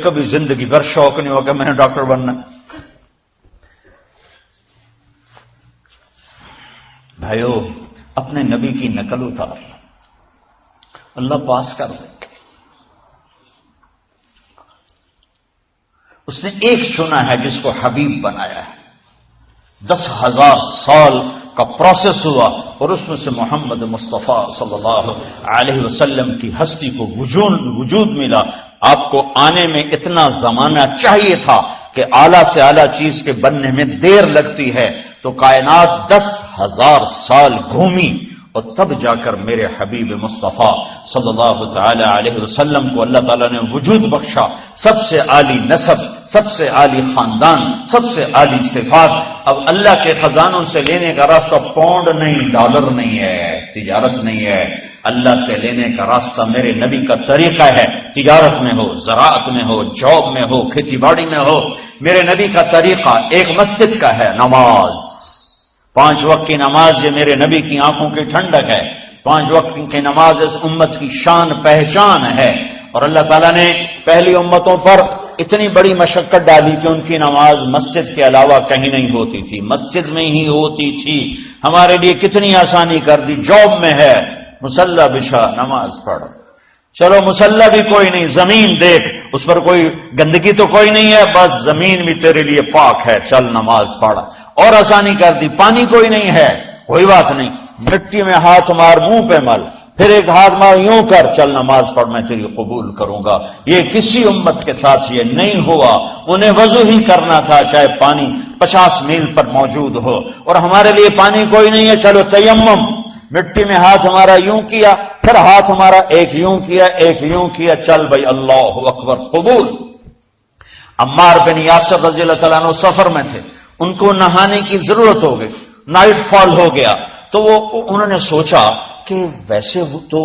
کبھی زندگی بھر شوق نہیں ہوگا میں نے ڈاکٹر بننا. بھائیو اپنے نبی کی نقل اتار، اللہ پاس کر دے. اس نے ایک چنا ہے جس کو حبیب بنایا ہے. 10,000 سال کا پروسیس ہوا اور اس میں سے محمد مصطفیٰ صلی اللہ علیہ وسلم کی ہستی کو وجود ملا. آپ کو آنے میں اتنا زمانہ چاہیے تھا کہ اعلیٰ سے اعلیٰ چیز کے بننے میں دیر لگتی ہے، تو کائنات 10,000 سال گھومی اور تب جا کر میرے حبیب مصطفیٰ صلی اللہ تعالی علیہ وسلم کو اللہ تعالیٰ نے وجود بخشا. سب سے عالی نسب، سب سے عالی خاندان، سب سے عالی صفات. اب اللہ کے خزانوں سے لینے کا راستہ پاؤنڈ نہیں، ڈالر نہیں ہے، تجارت نہیں ہے. اللہ سے لینے کا راستہ میرے نبی کا طریقہ ہے. تجارت میں ہو، زراعت میں ہو، جاب میں ہو، کھیتی باڑی میں ہو، میرے نبی کا طریقہ ایک مسجد کا ہے، نماز. 5 وقت کی نماز یہ میرے نبی کی آنکھوں کی ٹھنڈک ہے. 5 وقت کی نماز اس امت کی شان پہچان ہے. اور اللہ تعالیٰ نے پہلی امتوں پر اتنی بڑی مشقت ڈالی کہ ان کی نماز مسجد کے علاوہ کہیں نہیں ہوتی تھی، مسجد میں ہی ہوتی تھی. ہمارے لیے کتنی آسانی کر دی. جاب میں ہے، مصلی بچھا، نماز پڑھ. چلو مصلی بھی کوئی نہیں، زمین دیکھ، اس پر کوئی گندگی تو کوئی نہیں ہے، بس زمین بھی تیرے لیے پاک ہے، چل نماز پڑھ. اور آسانی کر دی، پانی کوئی نہیں ہے، کوئی بات نہیں، مٹی میں ہاتھ مار، منہ پہ مل، پھر ایک ہاتھ مار، یوں کر، چل نماز پڑھ، میں تیری قبول کروں گا. یہ کسی امت کے ساتھ یہ نہیں ہوا. انہیں وضو ہی کرنا تھا چاہے پانی 50 میل پر موجود ہو. اور ہمارے لیے پانی کوئی نہیں ہے، چلو تیمم، مٹی میں ہاتھ ہمارا یوں کیا، پھر ہاتھ ہمارا ایک یوں کیا، ایک یوں کیا، چل بھائی اللہ اکبر، قبول. عمار بن یاسر رضی اللہ تعالیٰ عنہ سفر میں تھے، ان کو نہانے کی ضرورت ہو گئی، نائٹ فال ہو گیا. تو انہوں نے سوچا کہ ویسے تو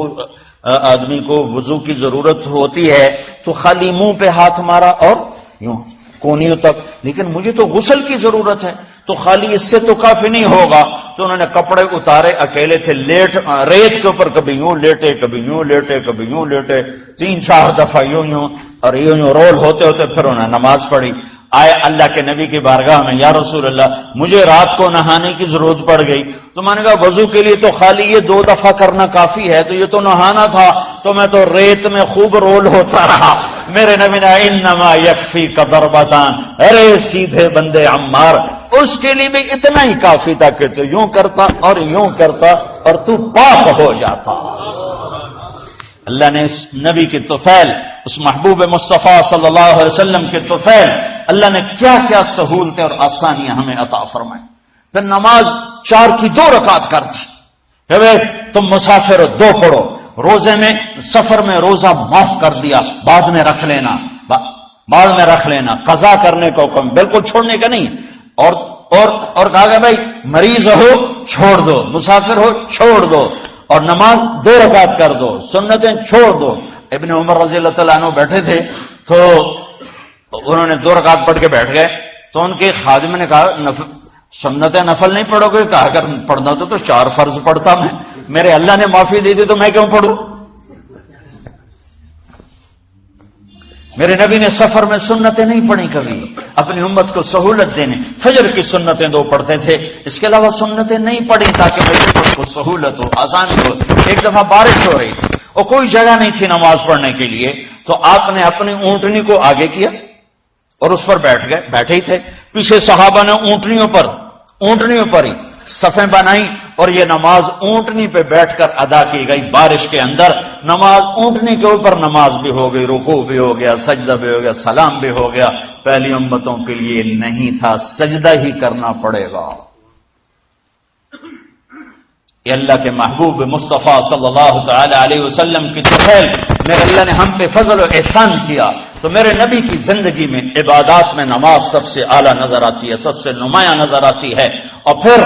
آدمی کو وضو کی ضرورت ہوتی ہے تو خالی منہ پہ ہاتھ مارا اور یوں کونیوں تک، لیکن مجھے تو غسل کی ضرورت ہے، تو خالی اس سے تو کافی نہیں ہوگا. تو انہوں نے کپڑے اتارے، اکیلے تھے، ریت کے اوپر کبھی یوں لیٹے، کبھی یوں لیٹے، کبھی یوں لیٹے، 3-4 دفعہ یوں اور یوں رول ہوتے ہوتے پھر انہوں نے نماز پڑھی. آئے اللہ کے نبی کی بارگاہ میں، یا رسول اللہ مجھے رات کو نہانے کی ضرورت پڑ گئی. تو میں نے کہا وضو کے لیے تو خالی یہ 2 دفعہ کرنا کافی ہے، تو یہ تو نہانا تھا، تو میں تو ریت میں خوب رول ہوتا رہا. میرے نبی نے انما یکفی کا ضربتان، ارے سیدھے بندے عمار، اس کے لیے بھی اتنا ہی کافی تھا کہ تو یوں کرتا اور یوں کرتا اور تو پاک ہو جاتا. اللہ نے اس نبی کے طفیل، اس محبوب مصطفیٰ صلی اللہ علیہ وسلم کے طفیل، اللہ نے کیا کیا سہولتیں اور آسانیاں ہمیں عطا فرمائیں. پھر نماز 4 کی 2 رکعت کر دی. تم مسافر ہو 2 پڑھو. روزے میں، سفر میں روزہ معاف کر دیا، بعد میں رکھ لینا، بعد میں رکھ لینا. قضا کرنے کا حکم، بالکل چھوڑنے کا نہیں. اور کہا کہ بھائی مریض ہو چھوڑ دو، مسافر ہو چھوڑ دو، اور نماز 2 رکعت کر دو، سنتیں چھوڑ دو. ابن عمر رضی اللہ تعالیٰ عنہ بیٹھے تھے تو انہوں نے 2 رکعت پڑھ کے بیٹھ گئے. تو ان کے خادم نے کہا سنتیں نفل نہیں پڑھو گے؟ کہا اگر پڑھنا تو 4 فرض پڑھتا میں، میرے اللہ نے معافی دی تھی تو میں کیوں پڑھوں؟ میرے نبی نے سفر میں سنتیں نہیں پڑھی کبھی، اپنی امت کو سہولت دینے. فجر کی سنتیں 2 پڑھتے تھے، اس کے علاوہ سنتیں نہیں پڑھی تاکہ میری امت کو سہولت ہو، آسانی ہو. ایک دفعہ بارش ہو رہی تھی اور کوئی جگہ نہیں تھی نماز پڑھنے کے لیے، تو آپ نے اپنی اونٹنی کو آگے کیا اور اس پر بیٹھ گئے. بیٹھے ہی تھے، پیچھے صحابہ نے اونٹنیوں پر ہی صفیں بنائی اور یہ نماز اونٹنی پہ بیٹھ کر ادا کی گئی. بارش کے اندر نماز اونٹنی کے اوپر نماز بھی ہو گئی، رکوع بھی ہو گیا، سجدہ بھی ہو گیا، سلام بھی ہو گیا. پہلی امتوں کے لیے نہیں تھا، سجدہ ہی کرنا پڑے گا. یہ اللہ کے محبوب مصطفیٰ صلی اللہ تعالی علیہ وسلم کی طفیل میرے اللہ نے ہم پہ فضل و احسان کیا. تو میرے نبی کی زندگی میں عبادات میں نماز سب سے اعلیٰ نظر آتی ہے، سب سے نمایاں نظر آتی ہے. اور پھر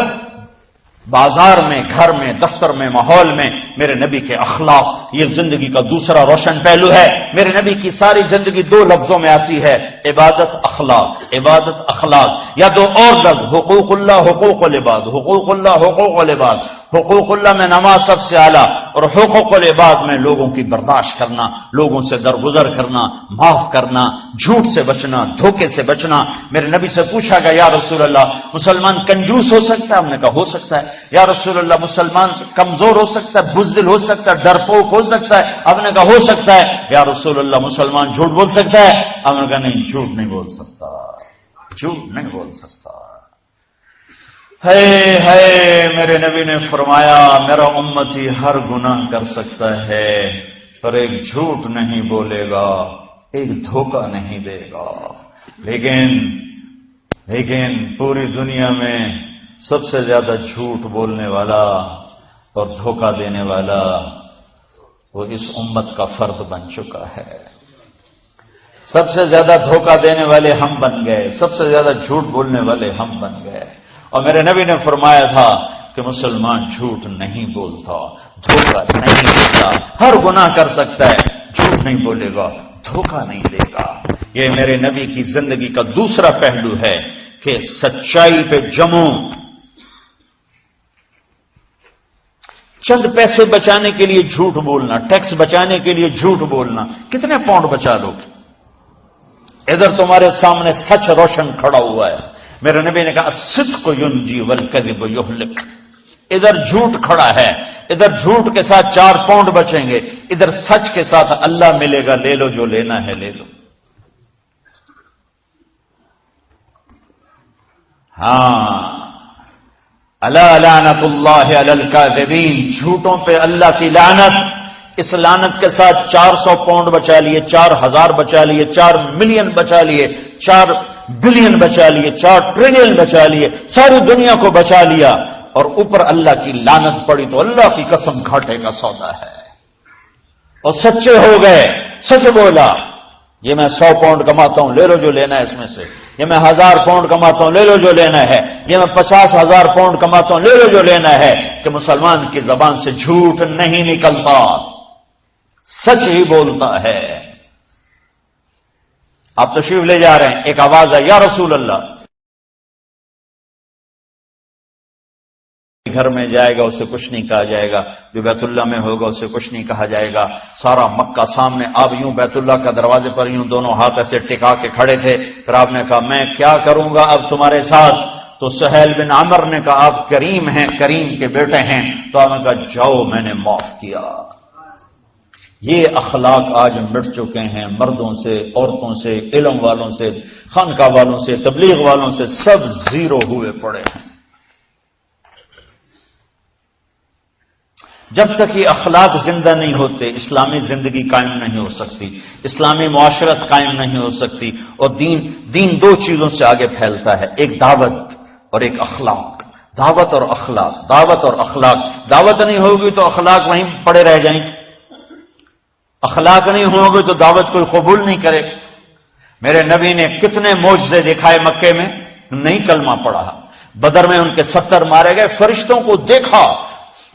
بازار میں، گھر میں، دفتر میں، ماحول میں میرے نبی کے اخلاق، یہ زندگی کا دوسرا روشن پہلو ہے. میرے نبی کی ساری زندگی 2 لفظوں میں آتی ہے، عبادت اخلاق، عبادت اخلاق، یا 2 اور لفظ، حقوق اللہ حقوق العباد، حقوق اللہ حقوق العباد. حقوق اللہ میں نماز سب سے اعلیٰ، اور حقوق العباد میں لوگوں کی برداشت کرنا، لوگوں سے درگزر کرنا، معاف کرنا، جھوٹ سے بچنا، دھوکے سے بچنا۔ میرے نبی سے پوچھا گیا یا رسول اللہ مسلمان کنجوس ہو سکتا ہے؟ ہم نے کہا ہو سکتا ہے۔ یا رسول اللہ مسلمان کمزور ہو سکتا ہے، بزدل ہو سکتا ہے، ڈرپوک ہو سکتا ہے؟ ہم نے کہا ہو سکتا ہے۔ یا رسول اللہ مسلمان جھوٹ بول سکتا ہے؟ ہم نے کہا نہیں، جھوٹ نہیں بول سکتا، جھوٹ نہیں بول سکتا۔ ہے میرے نبی نے فرمایا میرا امتی ہر گناہ کر سکتا ہے پر ایک جھوٹ نہیں بولے گا، ایک دھوکہ نہیں دے گا۔ لیکن پوری دنیا میں سب سے زیادہ جھوٹ بولنے والا اور دھوکہ دینے والا وہ اس امت کا فرد بن چکا ہے۔ سب سے زیادہ دھوکہ دینے والے ہم بن گئے، سب سے زیادہ جھوٹ بولنے والے ہم بن گئے۔ اور میرے نبی نے فرمایا تھا کہ مسلمان جھوٹ نہیں بولتا، دھوکہ نہیں دیتا، ہر گناہ کر سکتا ہے، جھوٹ نہیں بولے گا، دھوکہ نہیں دے گا۔ یہ میرے نبی کی زندگی کا دوسرا پہلو ہے کہ سچائی پہ جمو۔ چند پیسے بچانے کے لیے جھوٹ بولنا، ٹیکس بچانے کے لیے جھوٹ بولنا، کتنے پاؤنڈ بچا لو گے؟ ادھر تمہارے سامنے سچ روشن کھڑا ہوا ہے۔ میرے نبی نے کہا الصدق ینجی والکذب یہلک۔ ادھر جھوٹ کھڑا ہے، ادھر جھوٹ کے ساتھ 4 پاؤنڈ بچیں گے، ادھر سچ کے ساتھ اللہ ملے گا، لے لو جو لینا ہے لے لو۔ ہاں، الا لعنت اللہ علی الکاذبین، جھوٹوں پہ اللہ کی لعنت۔ اس لعنت کے ساتھ 400 پاؤنڈ بچا لیے، 4000 بچا لیے، 4 ملین بچا لیے، 4 بلین بچا لیے، 4 ٹریلین بچا لیے، ساری دنیا کو بچا لیا، اور اوپر اللہ کی لعنت پڑی تو اللہ کی قسم گھاٹے کا سودا ہے۔ اور سچے ہو گئے، سچ بولا، یہ میں 100 پاؤنڈ کماتا ہوں، لے لو جو لینا ہے اس میں سے، یہ میں 1000 پاؤنڈ کماتا ہوں، لے لو جو لینا ہے، یہ میں 50,000 پاؤنڈ کماتا ہوں، لے لو جو لینا ہے، کہ مسلمان کی زبان سے جھوٹ نہیں نکلتا، سچ ہی بولتا ہے۔ آپ تشریف لے جا رہے ہیں، ایک آواز ہے یا رسول اللہ، گھر میں جائے گا اسے کچھ نہیں کہا جائے گا، جو بیت اللہ میں ہوگا اسے کچھ نہیں کہا جائے گا۔ سارا مکہ سامنے، آپ یوں بیت اللہ کا دروازے پر یوں دونوں ہاتھ ایسے ٹکا کے کھڑے تھے، پھر آپ نے کہا میں کیا کروں گا اب تمہارے ساتھ؟ تو سہیل بن عمر نے کہا آپ کریم ہیں، کریم کے بیٹے ہیں، تو آپ نے کہا جاؤ میں نے معاف کیا۔ یہ اخلاق آج مٹ چکے ہیں، مردوں سے، عورتوں سے، علم والوں سے، خانقاہ والوں سے، تبلیغ والوں سے، سب زیرو ہوئے پڑے ہیں۔ جب تک یہ اخلاق زندہ نہیں ہوتے اسلامی زندگی قائم نہیں ہو سکتی، اسلامی معاشرت قائم نہیں ہو سکتی، اور دین 2 چیزوں سے آگے پھیلتا ہے، ایک دعوت اور ایک اخلاق۔ دعوت اور اخلاق، دعوت اور اخلاق۔ دعوت نہیں ہوگی تو اخلاق وہیں پڑے رہ جائیں گے، اخلاق نہیں ہوگی تو دعوت کوئی قبول نہیں کرے۔ میرے نبی نے کتنے معجزے دکھائے مکے میں، نہیں کلمہ پڑھا۔ بدر میں ان کے 70 مارے گئے، فرشتوں کو دیکھا،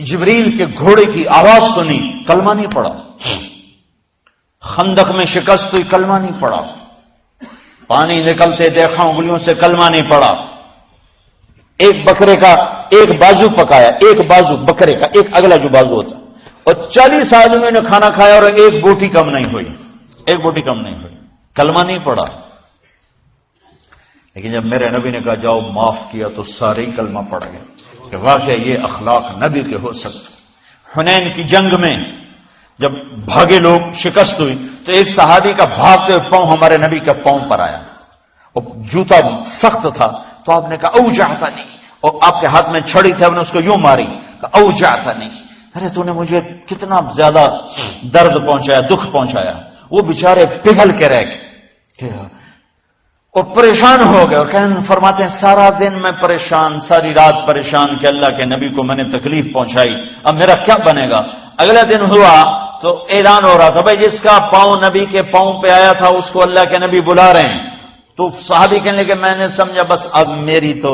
جبریل کے گھوڑے کی آواز سنی، کلمہ نہیں پڑا۔ خندق میں شکست ہوئی، کلمہ نہیں پڑا۔ پانی نکلتے دیکھا انگلیوں سے، کلمہ نہیں پڑا۔ ایک بکرے کا ایک بازو پکایا، ایک بازو بکرے کا، ایک اگلا جو بازو ہوتا، اور 40 آدمیوں نے کھانا کھایا اور ایک بوٹی کم نہیں ہوئی، ایک بوٹی کم نہیں ہوئی، کلمہ نہیں پڑا۔ لیکن جب میرے نبی نے کہا جاؤ معاف کیا تو سارے ہی کلمہ پڑ گئے کہ واقعی یہ اخلاق نبی کے ہو سکتے۔ حنین کی جنگ میں جب بھاگے لوگ، شکست ہوئی، تو ایک صحابی کا بھاگتے ہوئے پاؤں ہمارے نبی کے پاؤں پر آیا، اور جوتا سخت تھا، تو آپ نے کہا اوجعتا نہیں، اور آپ کے ہاتھ میں چھڑی تھی، آپ نے اس کو یوں ماری، کہا اوجعتا نہیں، ارے تو نے مجھے کتنا زیادہ درد پہنچایا، دکھ پہنچایا۔ وہ بیچارے پگھل کے رہ گئے اور پریشان ہو گئے، اور فرماتے ہیں سارا دن میں پریشان، ساری رات پریشان کہ اللہ کے نبی کو میں نے تکلیف پہنچائی، اب میرا کیا بنے گا؟ اگلا دن ہوا تو اعلان ہو رہا تھا بھائی جس کا پاؤں نبی کے پاؤں پہ آیا تھا اس کو اللہ کے نبی بلا رہے ہیں۔ تو صحابی کہنے لگے میں نے سمجھا بس اب میری تو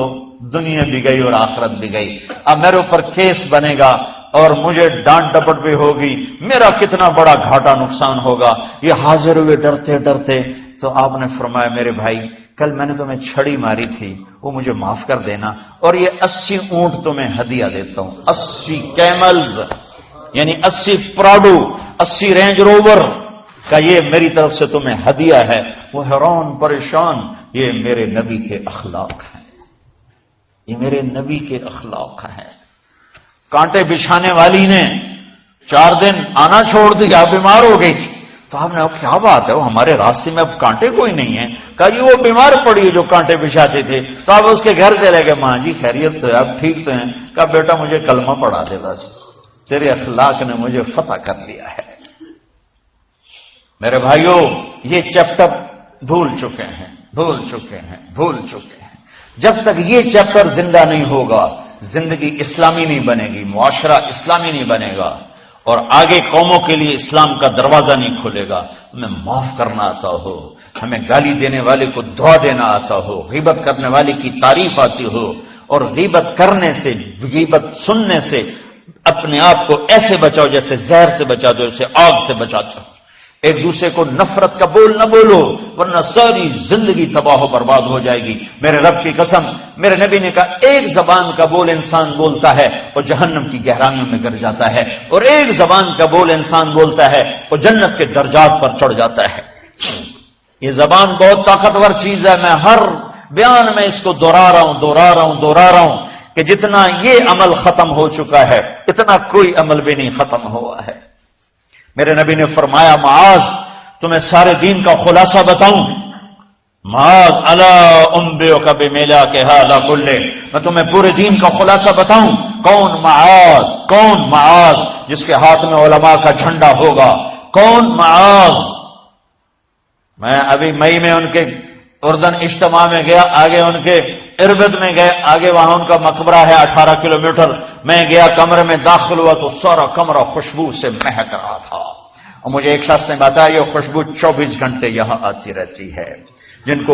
دنیا بھی گئی اور آخرت بھی گئی، اب میرے اوپر کیس بنے گا اور مجھے ڈانٹ ڈپٹ بھی ہوگی، میرا کتنا بڑا گھاٹا نقصان ہوگا۔ یہ حاضر ہوئے ڈرتے ڈرتے، تو آپ نے فرمایا میرے بھائی کل میں نے تمہیں چھڑی ماری تھی وہ مجھے معاف کر دینا، اور یہ 80 اونٹ تمہیں ہدیہ دیتا ہوں، 80 کیملز یعنی 80 پراڈو، 80 رینج روور کا یہ میری طرف سے تمہیں ہدیہ ہے۔ وہ حیران پریشان، یہ میرے نبی کے اخلاق ہیں، یہ میرے نبی کے اخلاق ہیں۔ کانٹے بچھانے والی نے 4 دن آنا چھوڑ دیا، بیمار ہو گئی تھی، تو آپ نے کہا کیا بات ہے، وہ ہمارے راستے میں اب کانٹے کوئی نہیں ہے؟ کہا جی وہ بیمار پڑی ہے جو کانٹے بچھاتے تھے، تو آپ اس کے گھر چلے گئے، ماں جی خیریت تو ہے، آپ ٹھیک تو ہیں؟ کہا بیٹا مجھے کلمہ پڑھا دے، بس تیرے اخلاق نے مجھے فتح کر لیا ہے۔ میرے بھائیوں، یہ چیپٹر بھول چکے ہیں، بھول چکے ہیں، بھول چکے ہیں۔ جب تک یہ چیپٹر زندہ نہیں ہوگا، زندگی اسلامی نہیں بنے گی، معاشرہ اسلامی نہیں بنے گا، اور آگے قوموں کے لیے اسلام کا دروازہ نہیں کھلے گا۔ ہمیں معاف کرنا آتا ہو، ہمیں گالی دینے والے کو دعا دینا آتا ہو، غیبت کرنے والے کی تعریف آتی ہو، اور غیبت کرنے سے، غیبت سننے سے اپنے آپ کو ایسے بچاؤ جیسے زہر سے بچا دو، جیسے آگ سے بچاتے ہو۔ ایک دوسرے کو نفرت کا بول نہ بولو، ورنہ ساری زندگی تباہ و برباد ہو جائے گی۔ میرے رب کی قسم، میرے نبی نے کہا ایک زبان کا بول انسان بولتا ہے اور جہنم کی گہرائیوں میں گر جاتا ہے، اور ایک زبان کا بول انسان بولتا ہے اور جنت کے درجات پر چڑھ جاتا ہے۔ یہ زبان بہت طاقتور چیز ہے، میں ہر بیان میں اس کو دوہرا رہا ہوں کہ جتنا یہ عمل ختم ہو چکا ہے اتنا کوئی عمل بھی نہیں ختم ہوا ہے۔ میرے نبی نے فرمایا معاذ تمہیں سارے دین کا خلاصہ بتاؤں؟ معاذ الا انبئک بملاک ھذا کلہ، میں تمہیں پورے دین کا خلاصہ بتاؤں؟ کون معاذ؟ کون معاذ جس کے ہاتھ میں علماء کا جھنڈا ہوگا؟ کون معاذ؟ میں ابھی مئی میں ان کے اردن اجتماع میں گیا، آگے ان کے اربد میں گئے، آگے وہاں ان کا مقبرہ ہے 18 کلومیٹر، میں گیا کمرے میں داخل ہوا تو سارا کمرہ خوشبو سے مہک رہا تھا، اور مجھے ایک شخص نے بتایا یہ خوشبو 24 گھنٹے یہاں آتی رہتی ہے۔ جن کو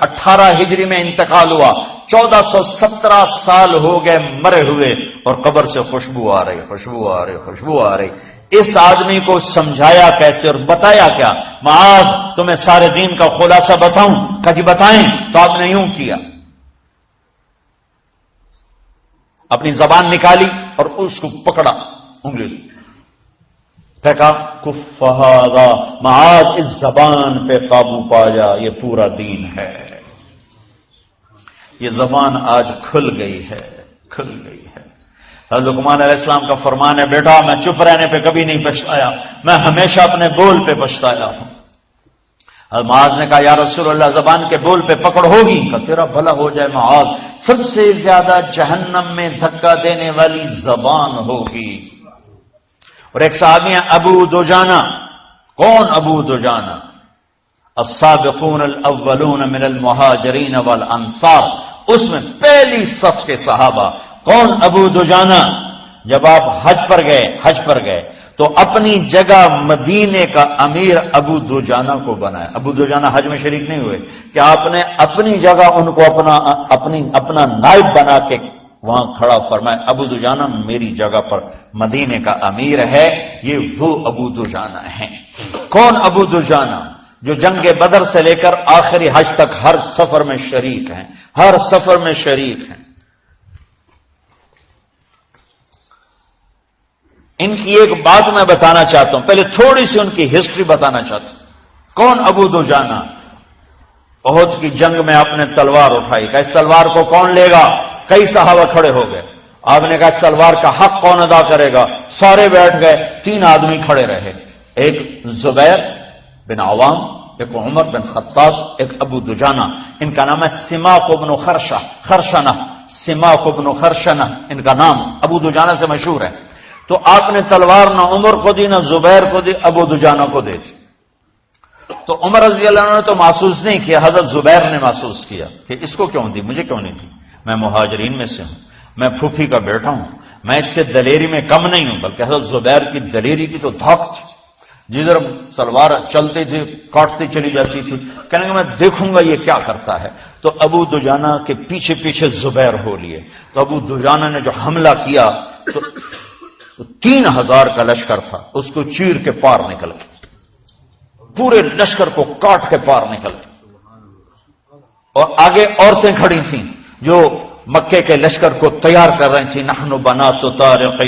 18 ہجری میں انتقال ہوا، 1417 سال ہو گئے مرے ہوئے، اور قبر سے خوشبو آ رہی، خوشبو آ رہی، خوشبو آ رہی۔ اس آدمی کو سمجھایا کیسے اور بتایا کیا؟ معاذ تمہیں سارے دین کا خلاصہ بتاؤں؟ کہا جی بتائیں۔ تو آپ نے یوں کیا، اپنی زبان نکالی اور اس کو پکڑا انگلی سے، پھینکا، کف ھذا، معاذ اس زبان پہ قابو پا جا، یہ پورا دین ہے۔ یہ زبان آج کھل گئی ہے، کھل گئی ہے۔ حضرت لقمان علیہ السلام کا فرمان ہے بیٹا میں چپ رہنے پہ کبھی نہیں پچھتایا، میں ہمیشہ اپنے بول پہ پچھتایا ہوں۔ حضرت معاذ نے کہا یا رسول اللہ زبان کے بول پہ پکڑ ہوگی؟ کہ تیرا بھلا ہو جائے معاذ، سب سے زیادہ جہنم میں دھکا دینے والی زبان ہوگی۔ اور ایک صحابی ہیں ابو دجانہ۔ کون ابو دجانہ؟ السابقون الاولون من المہاجرین والانصار، اس میں پہلی صف کے صحابہ۔ کون ابو دجانہ؟ جب آپ حج پر گئے تو اپنی جگہ مدینے کا امیر ابو دجانہ کو بنایا۔ ابو دجانہ حج میں شریک نہیں ہوئے کہ آپ نے اپنی جگہ ان کو اپنا نائب بنا کے وہاں کھڑا فرمایا ابو دجانہ میری جگہ پر مدینے کا امیر ہے، یہ وہ ابو دجانہ ہیں۔ کون ابو دجانہ؟ جو جنگ بدر سے لے کر آخری حج تک ہر سفر میں شریک ہیں، ہر سفر میں شریک ہیں۔ ان کی ایک بات میں بتانا چاہتا ہوں، پہلے تھوڑی سی ان کی ہسٹری بتانا چاہتا ہوں۔ کون ابو دجانہ؟ احد کی جنگ میں آپ نے تلوار اٹھائی، کہ اس تلوار کو کون لے گا؟ کئی صحابہ کھڑے ہو گئے، آپ نے کہا اس تلوار کا حق کون ادا کرے گا؟ سارے بیٹھ گئے، 3 آدمی کھڑے رہے، ایک زبیر بن عوام، ایک عمر بن خطاب، ایک ابو دجانہ۔ ان کا نام ہے سماک بن خرشنہ، سماک بن خرشنہ ان کا نام ابو دجانہ سے مشہور ہے۔ تو آپ نے تلوار نہ عمر کو دی، نہ زبیر کو دی، ابو دجانہ کو دے دی۔ تو عمر رضی اللہ عنہ نے تو محسوس نہیں کیا، حضرت زبیر نے محسوس کیا کہ اس کو کیوں دی، مجھے کیوں نہیں دی؟ میں مہاجرین میں سے ہوں، میں پھوپھی کا بیٹا ہوں، میں اس سے دلیری میں کم نہیں ہوں۔ بلکہ حضرت زبیر کی دلیری کی تو دھاک تھی، جدھر سلوار چلتی تھی کاٹتی چلی جاتی تھی، کہنے کہ میں دیکھوں گا یہ کیا کرتا ہے۔ تو ابو دجانہ کے پیچھے پیچھے زبیر ہو لیے، تو ابو دجانہ نے جو حملہ کیا تو 3000 کا لشکر تھا، اس کو چیر کے پار نکل گیا، پورے لشکر کو کاٹ کے پار نکل گیا۔ اور آگے عورتیں کھڑی تھیں جو مکے کے لشکر کو تیار کر رہی تھیں. نحن بنات طارق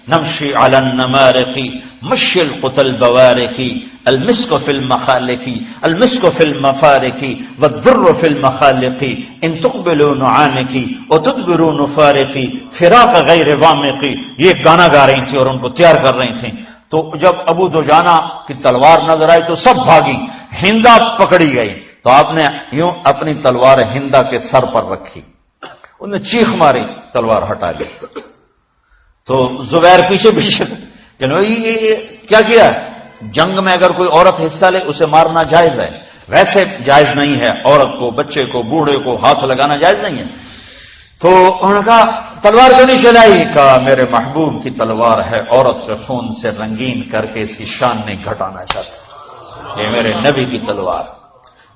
نمشي على النمارق مشي القتل بوارق المسك في المخالق المسك في المفارق والذر في المخالق ان تقبلوا نعانق وتدبروا نفارق فراق غیر وامق. یہ گانا گا رہی تھیں اور ان کو تیار کر رہی تھیں. تو جب ابو دجانہ کی تلوار نظر آئی تو سب بھاگی. ہندا پکڑی گئی تو آپ نے یوں اپنی تلوار ہندا کے سر پر رکھی. انہوں نے چیخ ماری, تلوار ہٹا لی. تو زبیر پیچھے پیچھے کیا کیا؟ جنگ میں اگر کوئی عورت حصہ لے اسے مارنا جائز ہے, ویسے جائز نہیں ہے. عورت کو, بچے کو, بوڑھے کو ہاتھ لگانا جائز نہیں ہے. تو انہوں نے کہا تلوار کیوں نہیں چلائی؟ کہا میرے محبوب کی تلوار ہے, عورت کے خون سے رنگین کر کے اس کی شان نہیں گھٹانا چاہتا, یہ میرے نبی کی تلوار.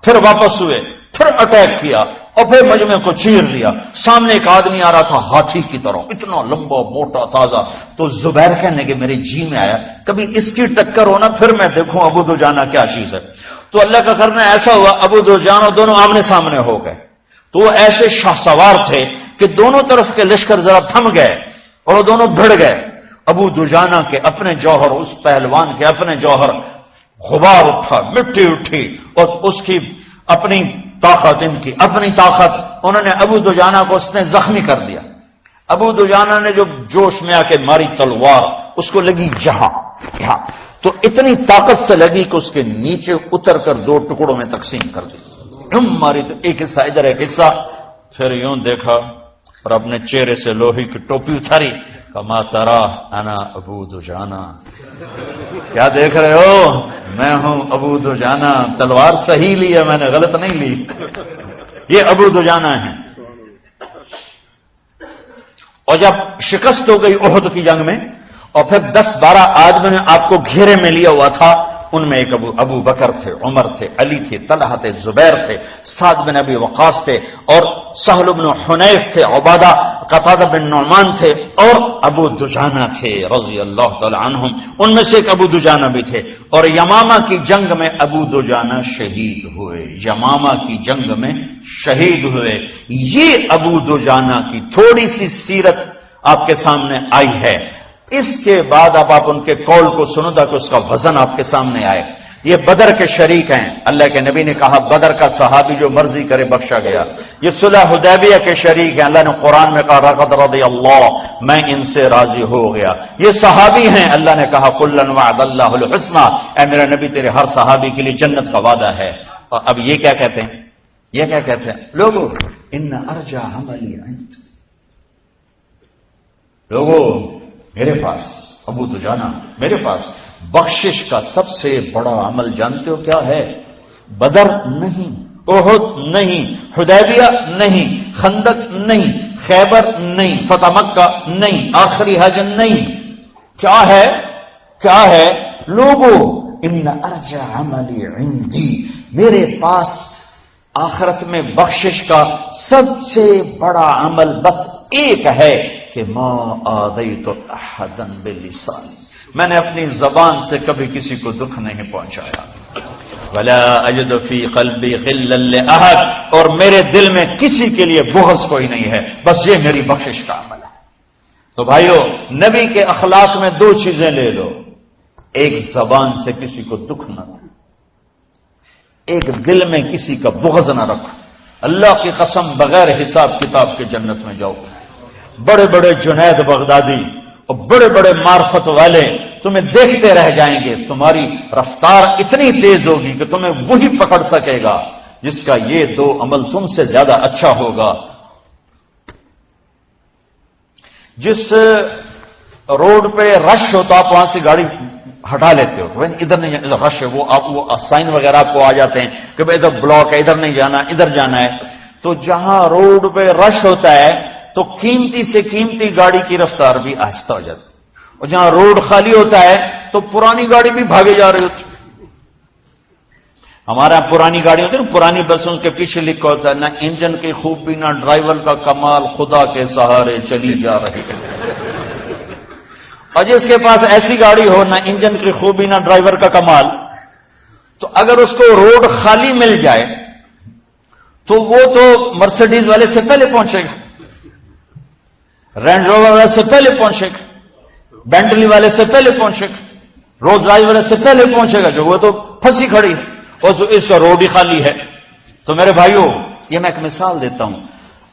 پھر واپس ہوئے, پھر اٹیک کیا اور پھر مجمع کو چیر لیا. سامنے ایک آدمی آ رہا تھا ہاتھی کی طرح, اتنا لمبا موٹا تازہ. تو زبیر کہنے کہ میرے جی میں آیا کبھی اس کی ٹکر ہونا پھر میں دیکھوں ابو دجانہ کیا چیز ہے. تو اللہ کا کرنا ایسا ہوا ابو دجانہ دونوں آمنے سامنے ہو گئے. تو وہ ایسے شاہ سوار تھے کہ دونوں طرف کے لشکر ذرا تھم گئے اور وہ دونوں بھڑ گئے. ابو دجانہ کے اپنے جوہر, اس پہلوان کے اپنے جوہر, غبار اٹھا, مٹی اٹھی, اور اس کی اپنی طاقت, ان کی اپنی طاقت. انہوں نے ابو دجانہ کو اس نے زخمی کر دیا. ابو دجانہ نے جو جوش میں آ کے ماری تلوار, اس کو لگی یہاں, تو اتنی طاقت سے لگی کہ اس کے نیچے اتر کر 2 ٹکڑوں میں تقسیم کر دی. ماری تو ایک حصہ ادھر, ایک حصہ. پھر یوں دیکھا اور اپنے چہرے سے لوہے کی ٹوپی اتاری. کما ترا انا ابو دجانہ, کیا دیکھ رہے ہو, میں ہوں ابو دجانہ. تلوار صحیح لی ہے, میں نے غلط نہیں لی. یہ ابو دجانہ ہیں. اور جب شکست ہو گئی احد کی جنگ میں, اور پھر 10-12 آدمی نے آپ کو گھیرے میں لیا ہوا تھا. ان میں ایک ابو بکر تھے, عمر تھے, علی تھے, طلحہ تھے, زبیر تھے, سعد بن ابی وقاص تھے, اور سہل بن حنیف تھے, عبادہ قتادہ بن نعمان تھے, اور ابو دجانہ تھے رضی اللہ تعالی عنہم. ان میں سے ایک ابو دجانہ بھی تھے. اور یمامہ کی جنگ میں ابو دجانہ شہید ہوئے. یمامہ کی جنگ میں شہید ہوئے. یہ ابو دجانہ کی تھوڑی سی سیرت آپ کے سامنے آئی ہے. اس کے بعد اب آپ ان کے قول کو سنو تاکہ اس کا وزن آپ کے سامنے آئے. یہ بدر کے شریک ہیں. اللہ کے نبی نے کہا بدر کا صحابی جو مرضی کرے بخشا گیا. یہ صلح حدیبیہ کے شریک ہیں. اللہ نے قرآن میں کہا لقد رضی اللہ, میں ان سے راضی ہو گیا. یہ صحابی ہیں. اللہ نے کہا کلا وعد اللہ الحسنى, اے میرا نبی تیرے ہر صحابی کے لیے جنت کا وعدہ ہے. اور اب یہ کیا کہتے ہیں, یہ کیا کہتے ہیں لوگوں, ان ارجع عملی عند, لوگوں میرے پاس, ابو دجانہ میرے پاس بخشش کا سب سے بڑا عمل جانتے ہو کیا ہے؟ بدر نہیں, احد نہیں, حدیبیہ نہیں, خندق نہیں, خیبر نہیں, فتح مکہ نہیں, آخری حج نہیں. کیا ہے؟ کیا ہے لوگوں؟ ان ارجع عملی عندی, میرے پاس آخرت میں بخشش کا سب سے بڑا عمل بس ایک ہے کہ ما آذیت احدا بلسانی, میں نے اپنی زبان سے کبھی کسی کو دکھ نہیں پہنچایا. ولا اجد فی قلبی غلا لاحد, اور میرے دل میں کسی کے لیے بغض کوئی نہیں ہے, بس یہ میری بخشش کا عمل ہے. تو بھائیو, نبی کے اخلاق میں 2 چیزیں لے لو. ایک زبان سے کسی کو دکھ نہ دو, ایک دل میں کسی کا بغض نہ رکھو. اللہ کی قسم بغیر حساب کتاب کے جنت میں جاؤ. بڑے بڑے جنید بغدادی اور بڑے بڑے معرفت والے تمہیں دیکھتے رہ جائیں گے. تمہاری رفتار اتنی تیز ہوگی کہ تمہیں وہی پکڑ سکے گا جس کا یہ 2 عمل تم سے زیادہ اچھا ہوگا. جس روڈ پہ رش ہوتا آپ وہاں سے گاڑی ہٹا لیتے ہو, ادھر نہیں جانا, ادھر رش ہے, وہ سائن وغیرہ آپ کو آ جاتے ہیں کہ بھائی ادھر بلاک ہے, ادھر نہیں جانا, ادھر جانا ہے. تو جہاں روڈ پہ رش ہوتا ہے تو قیمتی سے قیمتی گاڑی کی رفتار بھی آہستہ ہو جاتی, اور جہاں روڈ خالی ہوتا ہے تو پرانی گاڑی بھی بھاگے جا رہی ہوتی. ہمارا پرانی گاڑی ہوتی ہے نا, پرانی بسوں کے پیچھے لکھا ہوتا ہے نہ انجن کی خوبی نہ ڈرائیور کا کمال, خدا کے سہارے چلی جا رہی ہے. اور جس کے پاس ایسی گاڑی ہو, نہ انجن کی خوبی نہ ڈرائیور کا کمال, تو اگر اس کو روڈ خالی مل جائے تو وہ تو مرسیڈیز والے سے پہلے پہنچے گا، رینج روور والے سے پہلے پہنچے گا، بینٹلی والے سے پہلے پہنچے گا، رولز رائس والے سے پہلے پہنچے گا، جو وہ تو پھنسی کھڑی ہے اور جو اس کا روڈ ہی خالی ہے۔ تو میرے بھائیوں، یہ میں ایک مثال دیتا ہوں،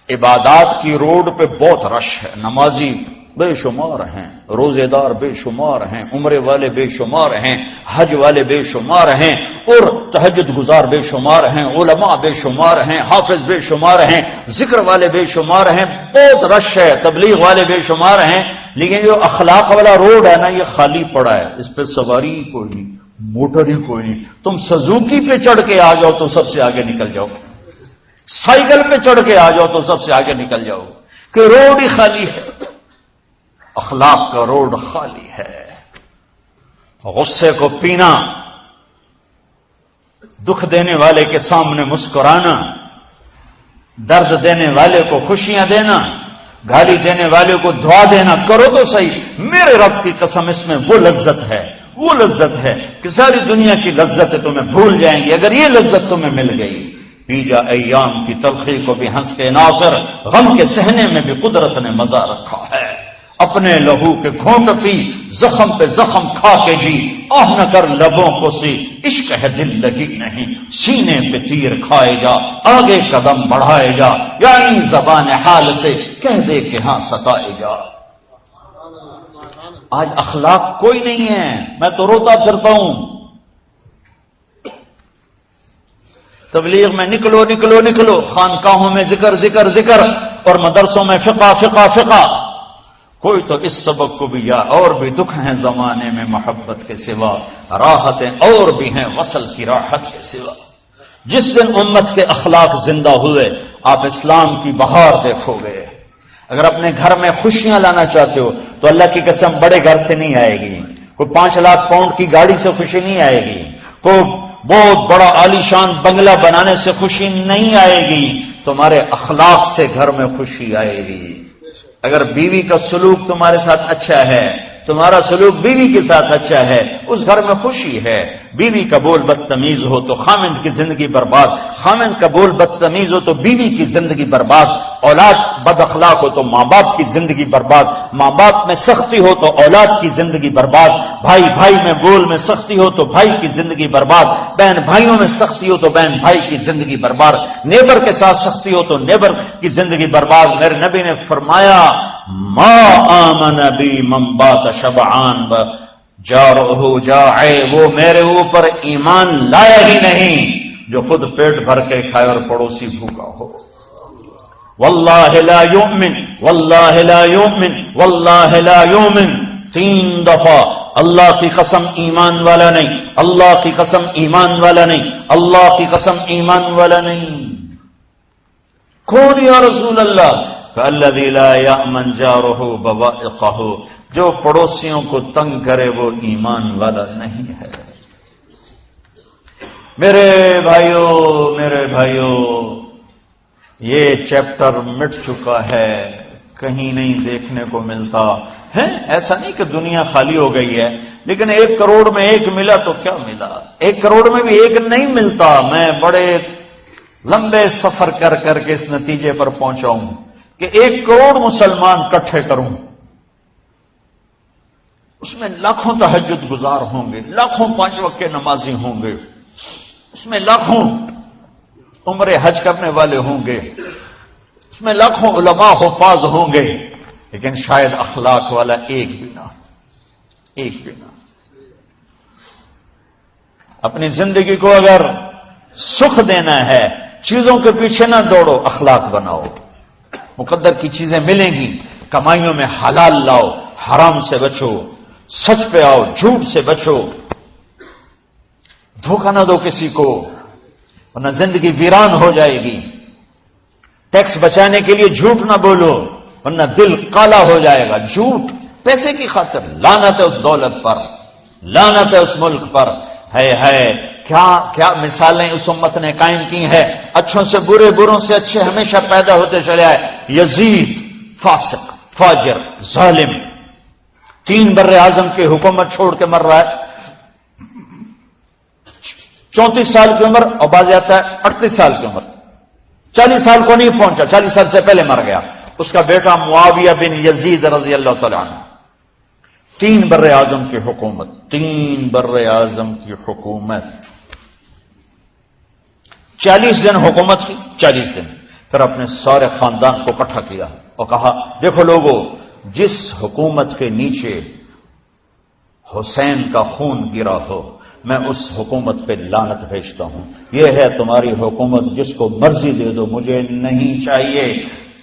عبادات کی روڈ پہ بہت رش ہے، نمازی بے شمار ہیں، روزے دار بے شمار ہیں، عمرے والے بے شمار ہیں، حج والے بے شمار ہیں، اور تہجد گزار بے شمار ہیں، علماء بے شمار ہیں، حافظ بے شمار ہیں، ذکر والے بے شمار ہیں، بہت رش ہے، تبلیغ والے بے شمار ہیں، لیکن جو اخلاق والا روڈ ہے نا، یہ خالی پڑا ہے، اس پہ سواری ہی کوئی نہیں، موٹر ہی کوئی نہیں۔ تم سزوکی پہ چڑھ کے آ جاؤ تو سب سے آگے نکل جاؤ، سائیکل پہ چڑھ کے آ جاؤ تو سب سے آگے نکل جاؤ، کہ روڈ ہی خالی ہے، اخلاق کا روڈ خالی ہے۔ غصے کو پینا، دکھ دینے والے کے سامنے مسکرانا، درد دینے والے کو خوشیاں دینا، گالی دینے والے کو دعا دینا، کرو تو صحیح۔ میرے رب کی قسم، اس میں وہ لذت ہے، وہ لذت ہے کہ ساری دنیا کی لذتیں تمہیں بھول جائیں گی اگر یہ لذت تمہیں مل گئی۔ پی جا ایام کی تلخی کو بھی ہنس کے ناصر، غم کے سہنے میں بھی قدرت نے مزہ رکھا ہے۔ اپنے لہو کے گھونٹ پی، زخم پہ زخم کھا کے جی، آہ نہ کر لبوں کو سی، عشق ہے دل لگی نہیں، سینے پہ تیر کھائے جا، آگے قدم بڑھائے جا، یعنی زبان حال سے کہہ دے کہ ہاں ستائے جا۔ آج اخلاق کوئی نہیں ہے، میں تو روتا پھرتا ہوں۔ تبلیغ میں نکلو نکلو نکلو، خانقاہوں میں ذکر ذکر ذکر، اور مدرسوں میں فقہ فقہ فقہ۔ کوئی تو اس سبق کو بھی، یا اور بھی دکھ ہیں زمانے میں محبت کے سوا، راحتیں اور بھی ہیں وصل کی راحت کے سوا۔ جس دن امت کے اخلاق زندہ ہوئے، آپ اسلام کی بہار دیکھو گے۔ اگر اپنے گھر میں خوشیاں لانا چاہتے ہو تو اللہ کی قسم بڑے گھر سے نہیں آئے گی، کوئی 5 لاکھ پاؤنڈ کی گاڑی سے خوشی نہیں آئے گی، کوئی بہت بڑا عالی شان بنگلہ بنانے سے خوشی نہیں آئے گی، تمہارے اخلاق سے گھر میں خوشی آئے گی۔ اگر بیوی کا سلوک تمہارے ساتھ اچھا ہے، تمہارا سلوک بیوی کے ساتھ اچھا ہے، اس گھر میں خوشی ہے۔ بیوی کا بول بدتمیز ہو تو خامند کی زندگی برباد، خامند کا بول بدتمیز ہو تو بیوی کی زندگی برباد، اولاد بد اخلاق ہو تو ماں باپ کی زندگی برباد، ماں باپ میں سختی ہو تو اولاد کی زندگی برباد، بھائی بھائی میں بول میں سختی ہو تو بھائی کی زندگی برباد، بہن بھائیوں میں سختی ہو تو بہن بھائی کی زندگی برباد، نیبر کے ساتھ سختی ہو تو نیبر کی زندگی برباد۔ میرے نبی نے فرمایا، ما آمن بی من بات شبعان جارہ جاعے، وہ میرے اوپر ایمان لایا ہی نہیں جو خود پیٹ بھر کے کھائے اور پڑوسی بھوکا ہو۔ واللہ لا یؤمن، واللہ لا یؤمن، واللہ لا یؤمن، 3 دفعہ اللہ کی قسم ایمان والا نہیں، اللہ کی قسم ایمان والا نہیں، اللہ کی قسم ایمان والا نہیں۔ کون یا رسول اللہ؟ فالذی لا یأمن جارہ بوائقہ، جو پڑوسیوں کو تنگ کرے وہ ایمان والا نہیں ہے۔ میرے بھائیوں، یہ چیپٹر مٹ چکا ہے، کہیں نہیں دیکھنے کو ملتا ہے۔ ایسا نہیں کہ دنیا خالی ہو گئی ہے، لیکن 1 کروڑ میں 1 ملا تو کیا ملا، 1 کروڑ میں بھی 1 نہیں ملتا۔ میں بڑے لمبے سفر کر کر کے اس نتیجے پر پہنچا ہوں کہ 1 کروڑ مسلمان کٹھے کروں، اس میں لاکھوں تہجد گزار ہوں گے، لاکھوں 5 وقت کے نمازی ہوں گے، اس میں لاکھوں عمرے حج کرنے والے ہوں گے، اس میں لاکھوں علماء حفاظ ہوں گے، لیکن شاید اخلاق والا ایک بھی نہ۔ اپنی زندگی کو اگر سکھ دینا ہے، چیزوں کے پیچھے نہ دوڑو، اخلاق بناؤ۔ مقدر کی چیزیں ملیں گی، کمائیوں میں حلال لاؤ، حرام سے بچو، سچ پہ آؤ، جھوٹ سے بچو، دھوکہ نہ دو کسی کو، ورنہ زندگی ویران ہو جائے گی۔ ٹیکس بچانے کے لیے جھوٹ نہ بولو، ورنہ دل کالا ہو جائے گا۔ جھوٹ پیسے کی خاطر، لعنت ہے اس دولت پر، لعنت ہے اس ملک پر۔ ہے کیا مثالیں اس امت نے قائم کی ہیں، اچھوں سے برے، بروں سے اچھے ہمیشہ پیدا ہوتے چلے آئے۔ یزید فاسق، فاجر، ظالم، 3 بر اعظم کی حکومت چھوڑ کے مر رہا ہے، 34 سال کی عمر، اور بعض آتا ہے 38 سال کی عمر، 40 سال کو نہیں پہنچا، 40 سال سے پہلے مر گیا۔ اس کا بیٹا معاویہ بن یزید رضی اللہ تعالیٰ عنہ، 3 بر اعظم کی حکومت، 3 بر اعظم کی حکومت، 40 دن حکومت کی، 40 دن۔ پھر اپنے سارے خاندان کو اکٹھا کیا اور کہا دیکھو لوگوں، جس حکومت کے نیچے حسین کا خون گرا ہو میں اس حکومت پہ لعنت بھیجتا ہوں۔ یہ ہے تمہاری حکومت، جس کو مرضی دے دو، مجھے نہیں چاہیے۔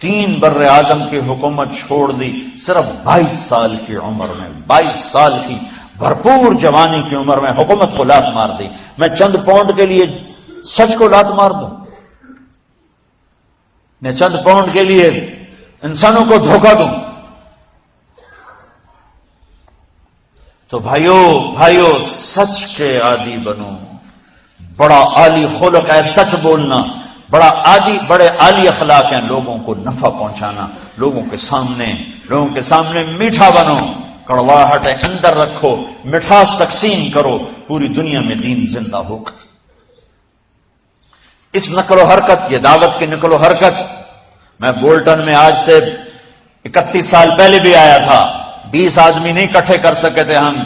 3 بر اعظم کی حکومت چھوڑ دی، صرف 22 سال کی عمر میں، 22 سال کی بھرپور جوانی کی عمر میں حکومت کو لات مار دی۔ میں چند پاؤنڈ کے لیے سچ کو لات مار دوں؟ میں چند پاؤنڈ کے لیے انسانوں کو دھوکہ دوں؟ تو بھائیو سچ کے عادی بنو۔ بڑا عالی خلق ہے سچ بولنا، بڑے عالی اخلاق ہیں لوگوں کو نفع پہنچانا، لوگوں کے سامنے میٹھا بنو، کڑواہٹ اندر رکھو، مٹھاس تقسیم کرو، پوری دنیا میں دین زندہ ہوگا۔ اس نقل و حرکت، یہ دعوت کی نقل و حرکت، میں بولٹن میں آج سے 31 سال پہلے بھی آیا تھا، 20 آدمی نہیں اکٹھے کر سکے تھے ہم،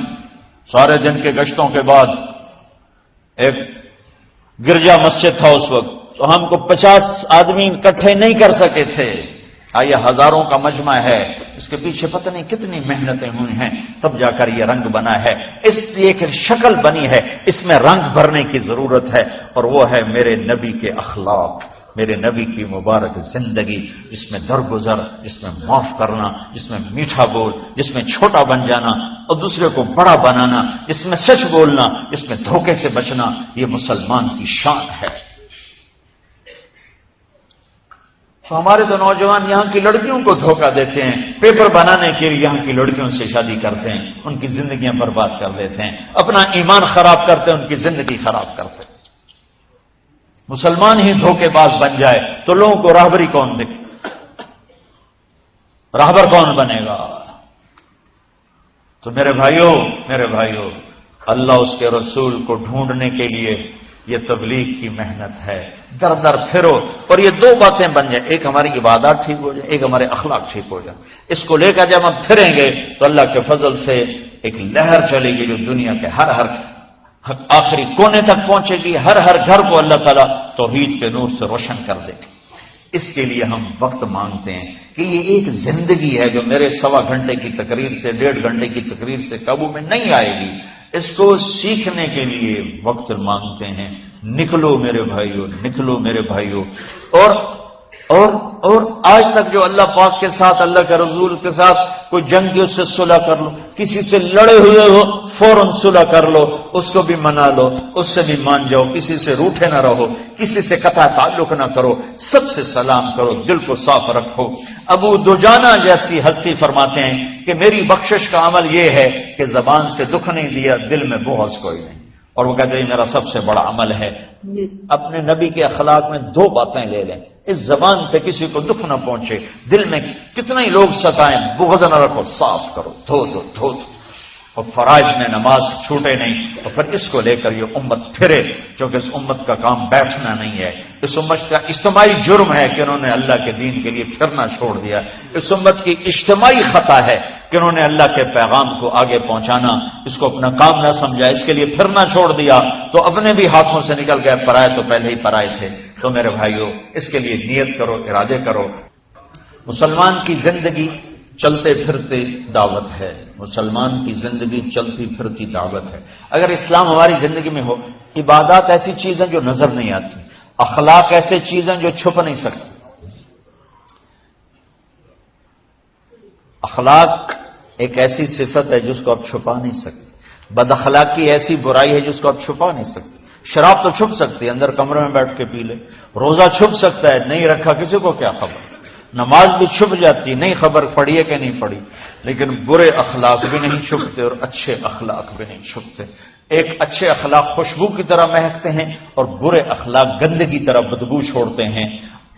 سارے دن کے گشتوں کے بعد۔ ایک گرجا مسجد تھا اس وقت، تو ہم کو 50 آدمی اکٹھے نہیں کر سکے تھے۔ آئیے ہزاروں کا مجمع ہے، اس کے پیچھے پتہ نہیں کتنی محنتیں ہوئی ہیں، تب جا کر یہ رنگ بنا ہے، اس ایک شکل بنی ہے، اس میں رنگ بھرنے کی ضرورت ہے، اور وہ ہے میرے نبی کے اخلاق، میرے نبی کی مبارک زندگی، جس میں درگزر، جس میں معاف کرنا، جس میں میٹھا بول، جس میں چھوٹا بن جانا اور دوسرے کو بڑا بنانا، جس میں سچ بولنا، جس میں دھوکے سے بچنا، یہ مسلمان کی شان ہے۔ تو ہمارے تو نوجوان یہاں کی لڑکیوں کو دھوکہ دیتے ہیں، پیپر بنانے کے لیے یہاں کی لڑکیوں سے شادی کرتے ہیں، ان کی زندگیاں برباد کر دیتے ہیں، اپنا ایمان خراب کرتے ہیں، ان کی زندگی خراب کرتے ہیں۔ مسلمان ہی دھوکے باز بن جائے تو لوگوں کو راہبری کون دے؟ راہبر کون بنے گا؟ تو میرے بھائیوں، اللہ اس کے رسول کو ڈھونڈنے کے لیے یہ تبلیغ کی محنت ہے، در در پھرو، اور یہ 2 باتیں بن جائیں، ایک ہماری عبادات ٹھیک ہو جائے، ایک ہمارے اخلاق ٹھیک ہو جائے۔ اس کو لے کر جب ہم پھریں گے تو اللہ کے فضل سے ایک لہر چلے گی جو دنیا کے ہر آخری کونے تک پہنچے گی، ہر گھر کو اللہ تعالیٰ توحید کے نور سے روشن کر دے گی۔ اس کے لیے ہم وقت مانگتے ہیں کہ یہ ایک زندگی ہے جو میرے 1.25 گھنٹے کی تقریر سے 1.5 گھنٹے کی تقریر سے قابو میں نہیں آئے گی، اس کو سیکھنے کے لیے وقت مانگتے ہیں۔ نکلو میرے بھائیوں، اور آج تک جو اللہ پاک کے ساتھ، اللہ کے رسول کے ساتھ کوئی جنگی، اس سے صلح کر لو، کسی سے لڑے ہوئے ہو فوراً صلح کر لو، اس کو بھی منا لو، اس سے بھی مان جاؤ، کسی سے روٹھے نہ رہو، کسی سے قطع تعلق نہ کرو، سب سے سلام کرو، دل کو صاف رکھو۔ ابو دجانہ جیسی ہستی فرماتے ہیں کہ میری بخشش کا عمل یہ ہے کہ زبان سے دکھ نہیں دیا، دل میں بغض کوئی نہیں، اور وہ کہتے ہیں میرا سب سے بڑا عمل ہے۔ اپنے نبی کے اخلاق میں 2 باتیں لے لیں، اس زبان سے کسی کو دکھ نہ پہنچے، دل میں کتنے ہی لوگ ستائیں، بغض نہ رکھو، صاف کرو، دھو دو، اور فرائض میں نماز چھوٹے نہیں، اور پھر اس کو لے کر یہ امت پھرے، کیونکہ اس امت کا کام بیٹھنا نہیں ہے، اس امت کا اجتماعی جرم ہے کہ انہوں نے اللہ کے دین کے لیے پھرنا چھوڑ دیا، اس امت کی اجتماعی خطا ہے کہ انہوں نے اللہ کے پیغام کو آگے پہنچانا اس کو اپنا کام نہ سمجھا، اس کے لیے پھرنا چھوڑ دیا تو اپنے بھی ہاتھوں سے نکل گئے، پرائے تو پہلے ہی پرائے تھے۔ تو میرے بھائیوں، اس کے لیے نیت کرو، ارادے کرو۔ مسلمان کی زندگی چلتے پھرتے دعوت ہے، مسلمان کی زندگی چلتی پھرتی دعوت ہے۔ اگر اسلام ہماری زندگی میں ہو، عبادات ایسی چیزیں جو نظر نہیں آتی، اخلاق ایسے چیزیں جو چھپ نہیں سکتی۔ اخلاق ایک ایسی صفت ہے جس کو آپ چھپا نہیں سکتے، بد اخلاقی ایسی برائی ہے جس کو آپ چھپا نہیں سکتے۔ شراب تو چھپ سکتی ہے، اندر کمرے میں بیٹھ کے پی لے، روزہ چھپ سکتا ہے، نہیں رکھا کسی کو کیا خبر، نماز بھی چھپ جاتی، نہیں خبر پڑھی ہے کہ نہیں پڑھی، لیکن برے اخلاق بھی نہیں چھپتے اور اچھے اخلاق بھی نہیں چھپتے۔ ایک اچھے اخلاق خوشبو کی طرح مہکتے ہیں اور برے اخلاق گندگی کی طرح بدبو چھوڑتے ہیں۔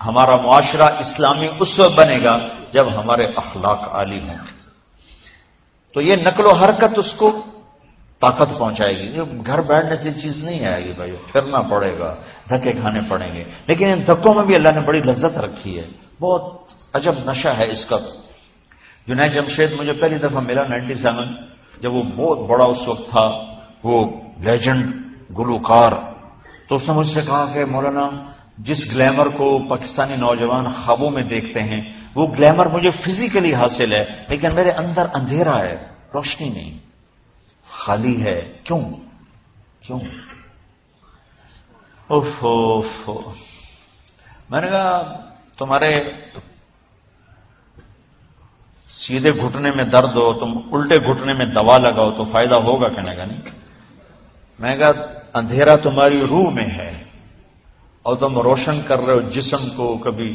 ہمارا معاشرہ اسلامی اس وقت بنے گا جب ہمارے اخلاق عالی ہوں گے۔ تو یہ نقل و حرکت اس کو طاقت پہنچائے گی. گھر بیٹھنے سے چیز نہیں آئے گی بھائی، پھرنا پڑے گا، دھکے کھانے پڑیں گے. لیکن ان دھکوں میں بھی اللہ نے بڑی لذت رکھی ہے. بہت عجب نشہ ہے اس کا. جنید جمشید مجھے پہلی دفعہ ملا 97، جب وہ بہت بڑا اس وقت تھا، وہ لیجنڈ گلوکار. تو اس نے مجھ سے کہا کہ مولانا جس گلیمر کو پاکستانی نوجوان خوابوں میں دیکھتے ہیں وہ گلیمر مجھے فزیکلی حاصل ہے، لیکن میرے اندر اندھیرا ہے، روشنی نہیں، خالی ہے. کیوں؟ میں نے کہا تمہارے سیدھے گھٹنے میں درد ہو، تم الٹے گھٹنے میں دوا لگاؤ تو فائدہ ہوگا کہنے کا نہیں. میں نے کہا اندھیرا تمہاری روح میں ہے اور تم روشن کر رہے ہو جسم کو، کبھی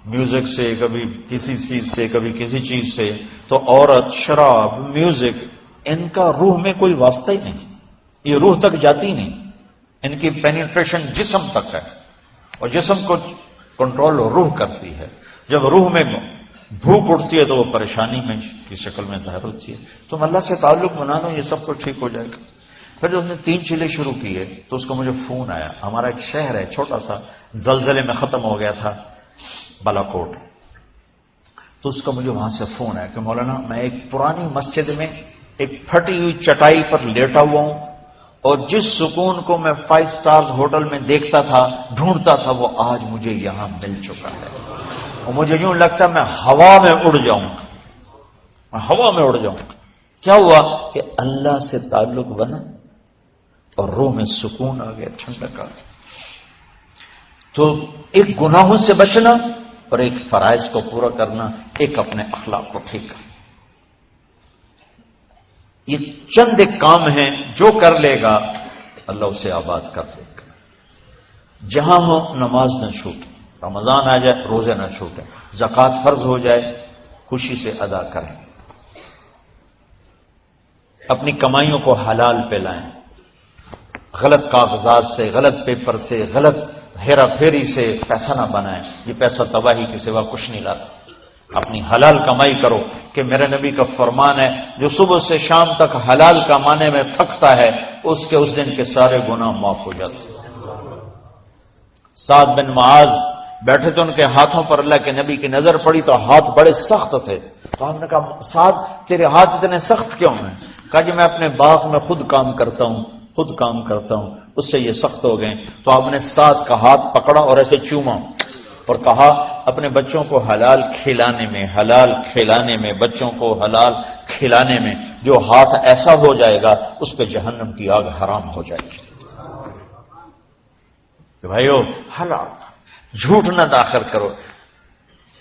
میوزک سے، کبھی کسی چیز سے، کبھی کسی چیز سے. تو عورت، شراب، میوزک، ان کا روح میں کوئی واسطہ ہی نہیں، یہ روح تک جاتی نہیں. ان کی پینیٹریشن جسم تک ہے اور جسم کو کنٹرول روح کرتی ہے. جب روح میں بھوک اٹھتی ہے تو وہ پریشانی میں کی شکل میں ظاہر ہوتی ہے. تم اللہ سے تعلق بنا لو، یہ سب کچھ ٹھیک ہو جائے گا. پھر جب اس نے 3 چیلے شروع کیے تو اس کو مجھے فون آیا. ہمارا ایک شہر ہے چھوٹا سا، زلزلے میں ختم ہو گیا تھا، بالاکوٹ. تو اس کا مجھے وہاں سے فون آیا کہ مولانا میں ایک پرانی مسجد میں ایک پھٹی ہوئی چٹائی پر لیٹا ہوا ہوں اور جس سکون کو میں 5 سٹارز ہوٹل میں دیکھتا تھا، ڈھونڈتا تھا، وہ آج مجھے یہاں مل چکا ہے. اور مجھے یوں لگتا میں ہوا میں اڑ جاؤں گا، میں ہوا میں اڑ جاؤں گا. کیا ہوا کہ اللہ سے تعلق بنا اور روح میں سکون آ گیا، ٹھنڈک آ گئی. تو ایک گناہوں سے بچنا اور ایک فرائض کو پورا کرنا، ایک اپنے اخلاق کو ٹھیک کرنا، یہ چند ایک کام ہیں جو کر لے گا اللہ اسے آباد کر دے گا. جہاں ہو نماز نہ چھوٹے، رمضان آ جائے روزے نہ چھوٹے، زکوٰۃ فرض ہو جائے خوشی سے ادا کریں، اپنی کمائیوں کو حلال پہ لائیں، غلط کاغذات سے، غلط پیپر سے، غلط ہیرا پھیری سے پیسہ نہ بنائیں. یہ پیسہ تباہی کے سوا کچھ نہیں لاتا. اپنی حلال کمائی کرو کہ میرے نبی کا فرمان ہے جو صبح سے شام تک حلال کمانے میں تھکتا ہے اس دن کے سارے گناہ معاف ہو جاتے ہیں. سعد بن معاذ بیٹھے تو ان کے ہاتھوں پر اللہ کے نبی کی نظر پڑی تو ہاتھ بڑے سخت تھے. تو ہم نے کہا سعد تیرے ہاتھ اتنے سخت کیوں ہیں؟ کہا جی میں اپنے باغ میں خود کام کرتا ہوں اس سے یہ سخت ہو گئے. تو آپ نے سعد کا ہاتھ پکڑا اور ایسے چوما اور کہا اپنے بچوں کو حلال کھلانے میں بچوں کو حلال کھلانے میں جو ہاتھ ایسا ہو جائے گا اس پہ جہنم کی آگ حرام ہو جائے گی. تو بھائیو حلال، جھوٹ نہ داخل کرو.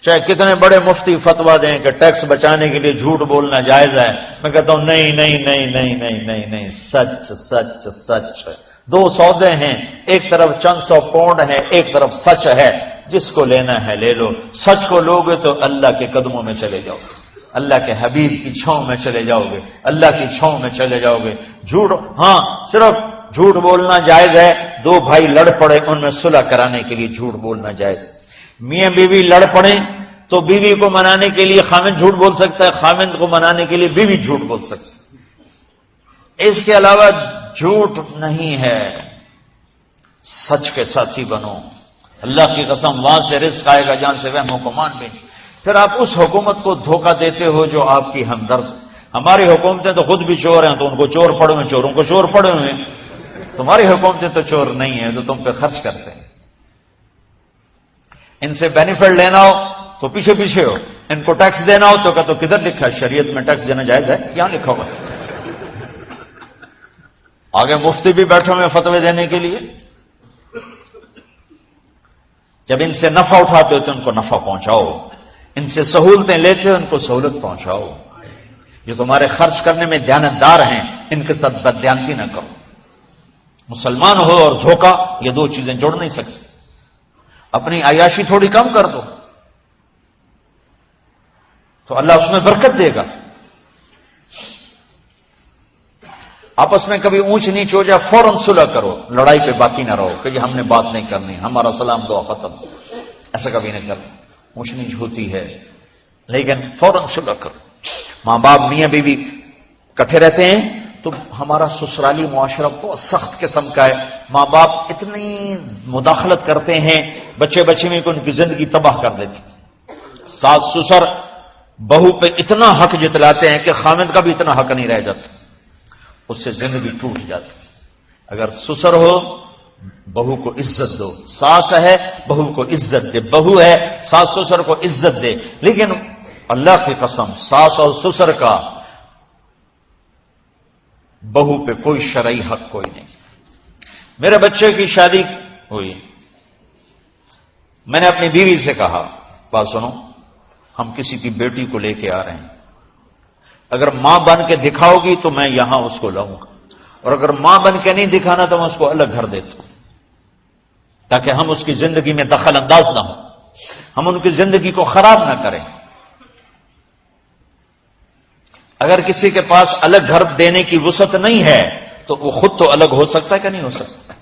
چاہے کتنے بڑے مفتی فتوا دیں کہ ٹیکس بچانے کے لیے جھوٹ بولنا جائز ہے، میں کہتا ہوں نہیں، سچ. 2 سودے ہیں، ایک طرف چند 100 پاؤنڈ ہے، ایک طرف سچ ہے. جس کو لینا ہے لے لو. سچ کو لوگے تو اللہ کے قدموں میں چلے جاؤ گے، اللہ کے حبیب کی چھاؤں میں چلے جاؤ گے، اللہ کی چھاؤں میں چلے جاؤ گے. جھوٹ، ہاں صرف جھوٹ بولنا جائز ہے. 2 بھائی لڑ پڑے ان میں صلح کرانے کے لیے جھوٹ بولنا جائز ہے. میاں بیوی لڑ پڑیں تو بیوی کو منانے کے لیے خامند جھوٹ بول سکتا ہے، خامند کو منانے کے لیے بیوی جھوٹ بول سکتی ہے. اس کے علاوہ جھوٹ نہیں ہے. سچ کے ساتھی بنو. اللہ کی قسم وہاں سے رزق آئے گا جہاں سے وہم و گمان بھی نہیں. پھر آپ اس حکومت کو دھوکہ دیتے ہو جو آپ کی ہمدرد. ہماری حکومتیں تو خود بھی چور ہیں تو ان کو چور پڑے ہوئے، چوروں کو چور پڑے ہوئے ہیں. تمہاری حکومتیں تو چور نہیں ہیں، تو تم پہ خرچ کرتے ہیں. ان سے بینیفٹ لینا ہو تو پیچھے ہو، ان کو ٹیکس دینا ہو تو کدھر لکھا ہے شریعت میں ٹیکس دینا جائز ہے؟ یہاں لکھا ہوگا. آگے مفتی بھی بیٹھے ہوئے فتوے دینے کے لیے. جب ان سے نفع اٹھاتے ہو تو ان کو نفع پہنچاؤ، ان سے سہولتیں لیتے ہو ان کو سہولت پہنچاؤ. جو تمہارے خرچ کرنے میں دیانتدار ہیں ان کے ساتھ بددیانتی نہ کرو. مسلمان ہو اور دھوکہ، یہ 2 چیزیں جوڑ نہیں سکتے. اپنی عیاشی تھوڑی کم کر دو تو اللہ اس میں برکت دے گا. آپس میں کبھی اونچ نیچ ہو جائے فوراً صلح کرو، لڑائی پہ باقی نہ رہو کہ جی ہم نے بات نہیں کرنی، ہمارا سلام دعا ختم. ایسا کبھی نہیں کرنا. اونچ نیچ ہوتی ہے لیکن فوراً صلح کرو. ماں باپ میاں بیوی کٹھے رہتے ہیں تو ہمارا سسرالی معاشرہ بہت سخت قسم کا ہے. ماں باپ اتنی مداخلت کرتے ہیں بچے میں کہ ان کی زندگی تباہ کر دیتے. ساس سسر بہو پہ اتنا حق جتلاتے ہیں کہ خامد کا بھی اتنا حق نہیں رہ جاتا، اس سے زندگی ٹوٹ جاتی. اگر سسر ہو بہو کو عزت دو، ساس ہے بہو کو عزت دے، بہو ہے ساس سسر کو عزت دے. لیکن اللہ کی قسم ساس اور سسر کا بہو پہ کوئی شرعی حق کوئی نہیں. میرے بچے کی شادی ہوئی، میں نے اپنی بیوی سے کہا بات سنو، ہم کسی کی بیٹی کو لے کے آ رہے ہیں، اگر ماں بن کے دکھاؤ گی تو میں یہاں اس کو لاؤں گا، اور اگر ماں بن کے نہیں دکھانا تو میں اس کو الگ گھر دیتا ہوں، تاکہ ہم اس کی زندگی میں دخل انداز نہ ہوں، ہم ان کی زندگی کو خراب نہ کریں. اگر کسی کے پاس الگ گھر دینے کی وسعت نہیں ہے تو وہ خود تو الگ ہو سکتا ہے کہ نہیں ہو سکتا؟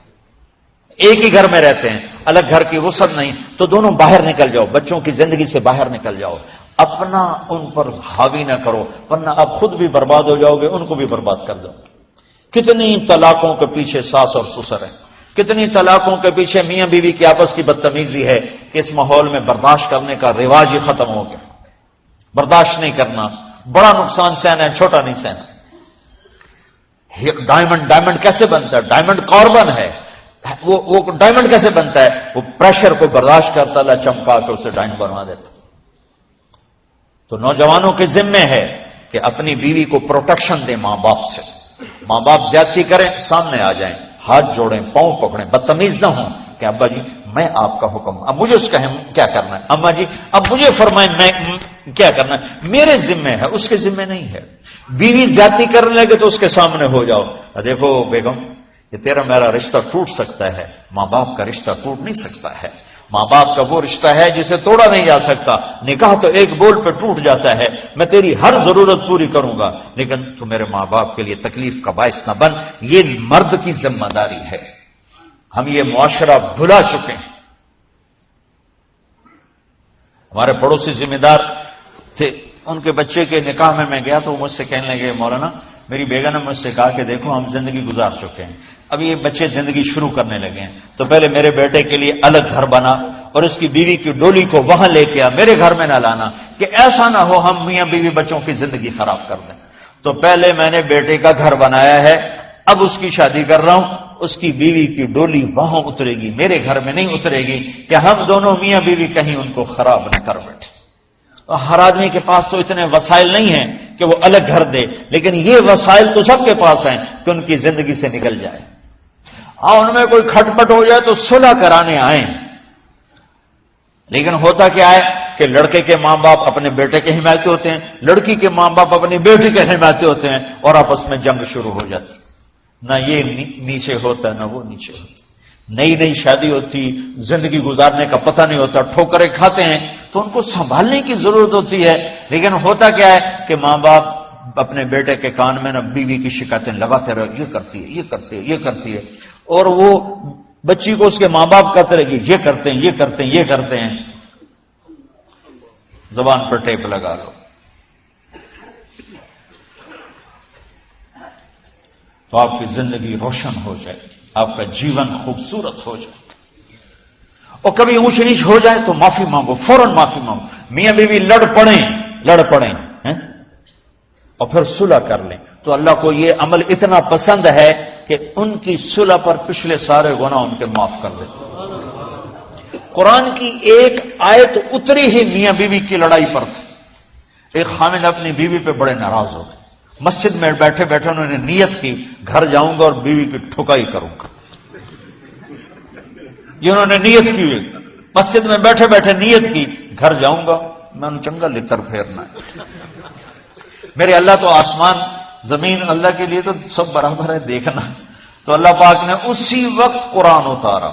ایک ہی گھر میں رہتے ہیں، الگ گھر کی وسعت نہیں تو دونوں باہر نکل جاؤ، بچوں کی زندگی سے باہر نکل جاؤ، اپنا ان پر حاوی نہ کرو، ورنہ آپ خود بھی برباد ہو جاؤ گے، ان کو بھی برباد کر دو. کتنی طلاقوں کے پیچھے ساس اور سسر ہیں، کتنی طلاقوں کے پیچھے میاں بیوی کی آپس کی بدتمیزی ہے کہ اس ماحول میں برداشت کرنے کا رواج ہی ختم ہو گیا. برداشت نہیں کرنا، بڑا نقصان سہنا ہے، چھوٹا نہیں سہنا. ڈائمنڈ کیسے بنتا ہے؟ ڈائمنڈ کاربن ہے. وہ ڈائمنڈ کیسے بنتا ہے؟ وہ پریشر کو برداشت کرتا ہے، چمکا کے اسے ڈائمنڈ بنوا دیتا. تو نوجوانوں کے ذمے ہے کہ اپنی بیوی کو پروٹیکشن دیں ماں باپ سے. ماں باپ زیادتی کریں سامنے آ جائیں، ہاتھ جوڑیں، پاؤں پکڑیں، بدتمیز نہ ہوں کہ ابا جی میں آپ کا حکم، اب مجھے اس کا کیا کرنا ہے، اما جی اب مجھے فرمائیں میں کیا کرنا ہے، میرے ذمے ہے، اس کے ذمے نہیں ہے. بیوی زیادتی کرنے لگے تو اس کے سامنے ہو جاؤ، دیکھو بیگم یہ تیرا میرا رشتہ ٹوٹ سکتا ہے، ماں باپ کا رشتہ ٹوٹ نہیں سکتا ہے. ماں باپ کا وہ رشتہ ہے جسے توڑا نہیں جا سکتا. نکاح تو ایک بول پہ ٹوٹ جاتا ہے. میں تیری ہر ضرورت پوری کروں گا لیکن تو میرے ماں باپ کے لیے تکلیف کا باعث نہ بن. یہ مرد کی ذمہ داری ہے. ہم یہ معاشرہ بھلا چکے ہیں. ہمارے پڑوسی ذمہ دار تھے، ان کے بچے کے نکاح میں گیا تو وہ مجھ سے کہنے لگے مولانا میری بیگم نے مجھ سے کہا کہ دیکھو ہم زندگی گزار چکے ہیں، اب یہ بچے زندگی شروع کرنے لگے ہیں، تو پہلے میرے بیٹے کے لیے الگ گھر بنا اور اس کی بیوی کی ڈولی کو وہاں لے کے آ، میرے گھر میں نہ لانا کہ ایسا نہ ہو ہم میاں بیوی بچوں کی زندگی خراب کر دیں. تو پہلے میں نے بیٹے کا گھر بنایا ہے، اب اس کی شادی کر رہا ہوں، اس کی بیوی کی ڈولی وہاں اترے گی، میرے گھر میں نہیں اترے گی کہ ہم دونوں میاں بیوی کہیں ان کو خراب نہ کر بیٹھے. اور ہر آدمی کے پاس تو اتنے وسائل نہیں ہیں کہ وہ الگ گھر دے، لیکن یہ وسائل تو سب کے پاس ہیں کہ ان کی زندگی سے نکل جائے. ہاں ان میں کوئی کھٹپٹ ہو جائے تو صلح کرانے آئیں، لیکن ہوتا کیا ہے کہ لڑکے کے ماں باپ اپنے بیٹے کے حمایتی ہوتے ہیں، لڑکی کے ماں باپ اپنی بیٹی کے حمایتی ہوتے ہیں اور آپس میں جنگ شروع ہو جاتی. نہ یہ نیچے ہوتا نہ وہ نیچے ہوتا. نئی نئی شادی ہوتی، زندگی گزارنے کا پتہ نہیں ہوتا، ٹھوکریں کھاتے ہیں تو ان کو سنبھالنے کی ضرورت ہوتی ہے. لیکن ہوتا کیا ہے کہ ماں باپ اپنے بیٹے کے کان میں نہ بیوی کی شکایتیں لگاتے رہے، یہ کرتی ہے یہ کرتی ہے یہ کرتی ہے، اور وہ بچی کو اس کے ماں باپ کہتے رہے یہ کرتے ہیں یہ کرتے ہیں یہ کرتے ہیں. زبان پر ٹیپ لگا لو تو آپ کی زندگی روشن ہو جائے، آپ کا جیون خوبصورت ہو جائے. اور کبھی اونچ نیچ ہو جائے تو معافی مانگو، فوراً معافی مانگو. میاں بیوی لڑ پڑیں اور پھر صلح کر لیں تو اللہ کو یہ عمل اتنا پسند ہے کہ ان کی صلح پر پچھلے سارے گناہ ان کے معاف کر دیتے. قرآن کی ایک آیت اتری ہی میاں بیوی کی لڑائی پر تھی. ایک خامد اپنی بیوی پہ بڑے ناراض ہو گئے. مسجد میں بیٹھے بیٹھے انہوں نے نیت کی گھر جاؤں گا اور بیوی کی ٹھکائی کروں گا. یہ انہوں نے نیت کی، مسجد میں بیٹھے بیٹھے نیت کی گھر جاؤں گا میں نے چنگا لتر پھیرنا ہے. میرے اللہ تو آسمان زمین اللہ کے لیے تو سب برابر ہے دیکھنا. تو اللہ پاک نے اسی وقت قرآن اتارا،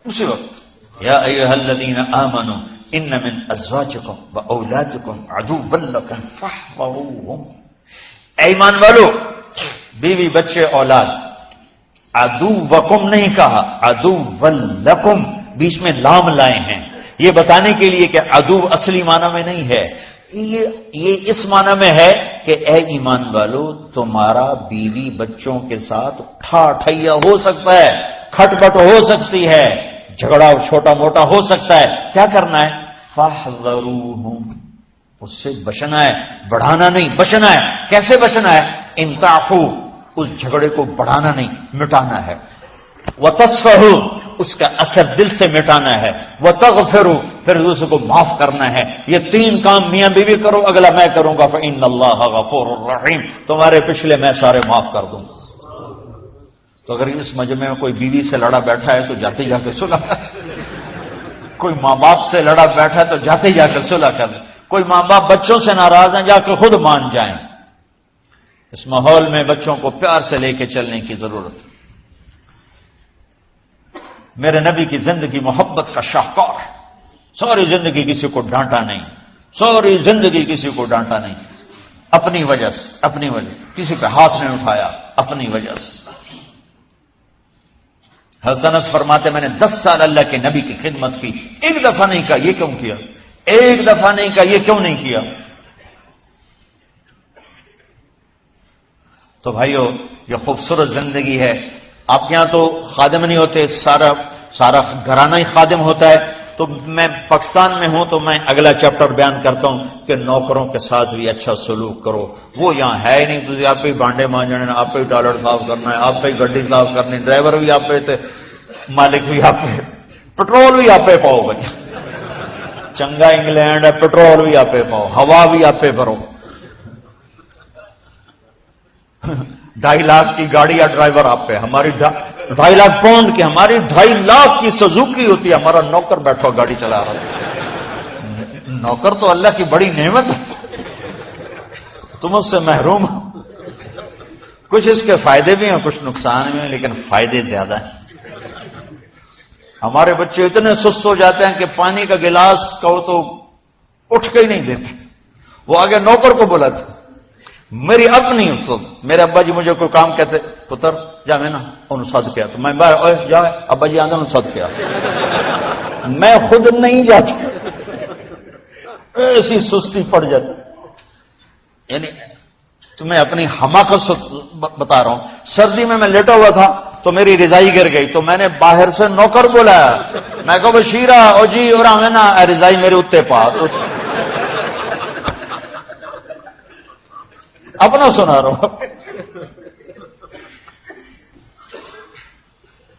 اسی وقت یا ایھا الذین آمنوا ان من ازواجکم واولادکم عدوا لکم فاحذروہم. ایمان والو، بیوی بچے اولاد، عدوکم نہیں کہا، عدو لکم بیچ میں لام لائے ہیں یہ بتانے کے لیے کہ عدو اصلی معنی میں نہیں ہے. یہ اس معنی میں ہے کہ اے ایمان والو، تمہارا بیوی بچوں کے ساتھ ٹھائیا ہو سکتا ہے، کھٹ پٹ ہو سکتی ہے، جھگڑا چھوٹا موٹا ہو سکتا ہے، کیا کرنا ہے؟ فاحذروہم، اس سے بچنا ہے، بڑھانا نہیں، بچنا ہے۔ کیسے بچنا ہے؟ ان تعفو، اس جھگڑے کو بڑھانا نہیں، مٹانا ہے۔ وتصفحوا، اس کا اثر دل سے مٹانا ہے۔ وتغفروا، پھر دوسرے کو معاف کرنا ہے۔ یہ تین کام میاں بیوی کرو، اگلا میں کروں گا، فإن اللہ غفور الرحیم، تمہارے پچھلے میں سارے معاف کر دوں گا۔ تو اگر اس مجمع میں کوئی بیوی سے لڑا بیٹھا ہے تو جاتے جا کے صلح کر، کوئی ماں باپ سے لڑا بیٹھا ہے تو جاتے جا کے صلح کر، کوئی ماں باپ بچوں سے ناراض ہیں جا کے خود مان جائیں۔ اس ماحول میں بچوں کو پیار سے لے کے چلنے کی ضرورت ہے۔ میرے نبی کی زندگی محبت کا شاہکار ہے، ساری زندگی کسی کو ڈانٹا نہیں، ساری زندگی کسی کو ڈانٹا نہیں، اپنی وجہ سے، اپنی وجہ، کسی پہ ہاتھ نہیں اٹھایا، اپنی وجہ سے۔ حسنت فرماتے میں نے 10 سال اللہ کے نبی کی خدمت کی، ایک دفعہ نہیں کہا یہ کیوں کیا، ایک دفعہ نہیں کہا یہ کیوں نہیں کیا۔ تو بھائیو، یہ خوبصورت زندگی ہے۔ آپ کے یہاں تو خادم نہیں ہوتے، سارا گھرانہ ہی خادم ہوتا ہے۔ تو میں پاکستان میں ہوں تو میں اگلا چیپٹر بیان کرتا ہوں کہ نوکروں کے ساتھ بھی اچھا سلوک کرو۔ وہ یہاں ہے ہی نہیں، تو آپ پہ بانڈے مانجنے، آپ پہ ٹوائلٹ صاف کرنا ہے، آپ پہ گڈی صاف کرنی، ڈرائیور بھی آپ پہ، مالک بھی آپ پہ، پٹرول بھی آپ پہ پاؤ بھائی، چنگا انگلینڈ ہے، پٹرول بھی آپ پہ پاؤ، ہوا بھی آپ پہ بھرو۔ 2.5 لاکھ کی گاڑی یا ڈرائیور آپ پہ، ہماری 2.5 لاکھ پاؤنڈ کی، ہماری 2.5 لاکھ کی سزوکی ہوتی ہے، ہمارا نوکر بیٹھا گاڑی چلا رہا ہے۔ نوکر تو اللہ کی بڑی نعمت ہے، تم اس سے محروم ہو۔ کچھ اس کے فائدے بھی ہیں، کچھ نقصان بھی ہیں، لیکن فائدے زیادہ ہیں۔ ہمارے بچے اتنے سست ہو جاتے ہیں کہ پانی کا گلاس کہو تو اٹھ کے ہی نہیں دیتے، وہ آگے نوکر کو بلاتے۔ میری اپنی تو میرے ابا جی مجھے کوئی کام کہتے، پتر جا میں نا انہوں سد کیا، تو میں جا ابا جی آدھا سد کیا، میں خود نہیں جاتا، ایسی سستی پڑ جاتی۔ یعنی تمہیں اپنی حماقت سے بتا رہا ہوں، سردی میں لیٹا ہوا تھا تو میری رضائی گر گئی، تو میں نے باہر سے نوکر بولایا، میں کہا بشیرہ او جی اور ہمیں نا رضائی میرے اتنے پا، تو اپنا سنا رہا ہوں۔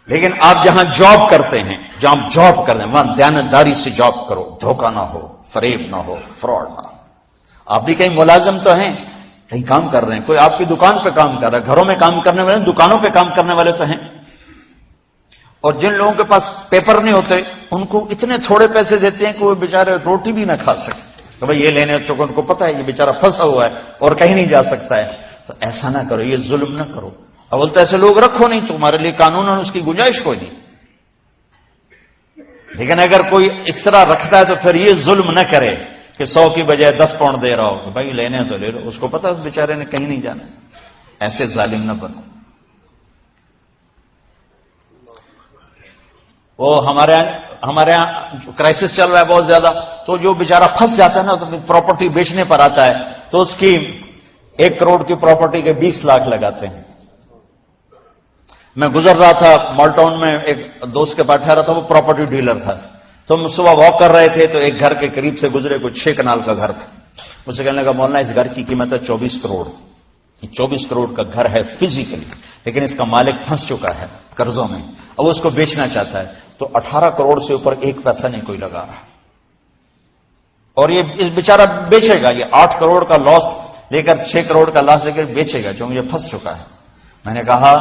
لیکن آپ جہاں جاب کرتے ہیں، جہاں جاب کرتے ہیں وہاں دیانتداری سے جاب کرو، دھوکہ نہ ہو، فریب نہ ہو، فراڈ نہ ہو۔ آپ بھی کہیں ملازم تو ہیں، کہیں کام کر رہے ہیں، کوئی آپ کی دکان پہ کام کر رہا ہے، گھروں میں کام کرنے والے، دکانوں پہ کام کرنے والے تو ہیں۔ اور جن لوگوں کے پاس پیپر نہیں ہوتے ان کو اتنے تھوڑے پیسے دیتے ہیں کہ وہ بیچارے روٹی بھی نہ کھا سکتے، تو بھائی یہ لینے چونکہ ان کو پتہ ہے یہ بیچارہ پھنسا ہوا ہے اور کہیں نہیں جا سکتا ہے۔ تو ایسا نہ کرو، یہ ظلم نہ کرو۔ اول تو ایسے لوگ رکھو نہیں، تمہارے لیے قانون اور اس کی گنجائش کوئی نہیں۔ لیکن اگر کوئی اس طرح رکھتا ہے تو پھر یہ ظلم نہ کرے کہ 100 کی بجائے 10 پاؤنڈ دے رہا ہو، کہ بھائی لینے تو لے لو، اس کو پتا اس بیچارے نے کہیں نہیں جانا۔ ایسے ظالم نہ بنو۔ وہ ہمارے یہاں کرائسس چل رہا ہے بہت زیادہ، تو جو بیچارہ پھنس جاتا ہے نا تو پراپرٹی بیچنے پر آتا ہے تو اس کی 1 کروڑ کی پراپرٹی کے 20 لاکھ لگاتے ہیں۔ میں گزر رہا تھا مال ٹاؤن میں، ایک دوست کے پاس ٹھہرا تھا، وہ پراپرٹی ڈیلر تھا، تو ہم صبح واک کر رہے تھے تو ایک گھر کے قریب سے گزرے، کوئی 6 کنال کا گھر تھا۔ مجھ سے کہنے لگا مولانا اس گھر کی قیمت ہے 24 کروڑ، 24 کروڑ کا گھر ہے فزیکلی، لیکن اس کا مالک پھنس چکا ہے قرضوں میں، اب اس کو بیچنا چاہتا ہے، تو 18 کروڑ سے اوپر 1 پیسہ نہیں کوئی لگا رہا، اور یہ اس بیچارہ بیچے گا، یہ 8 کروڑ کا لاس لے کر 6 کروڑ کا لاس لے کر بیچے گا کیونکہ یہ پھنس چکا ہے۔ میں نے کہا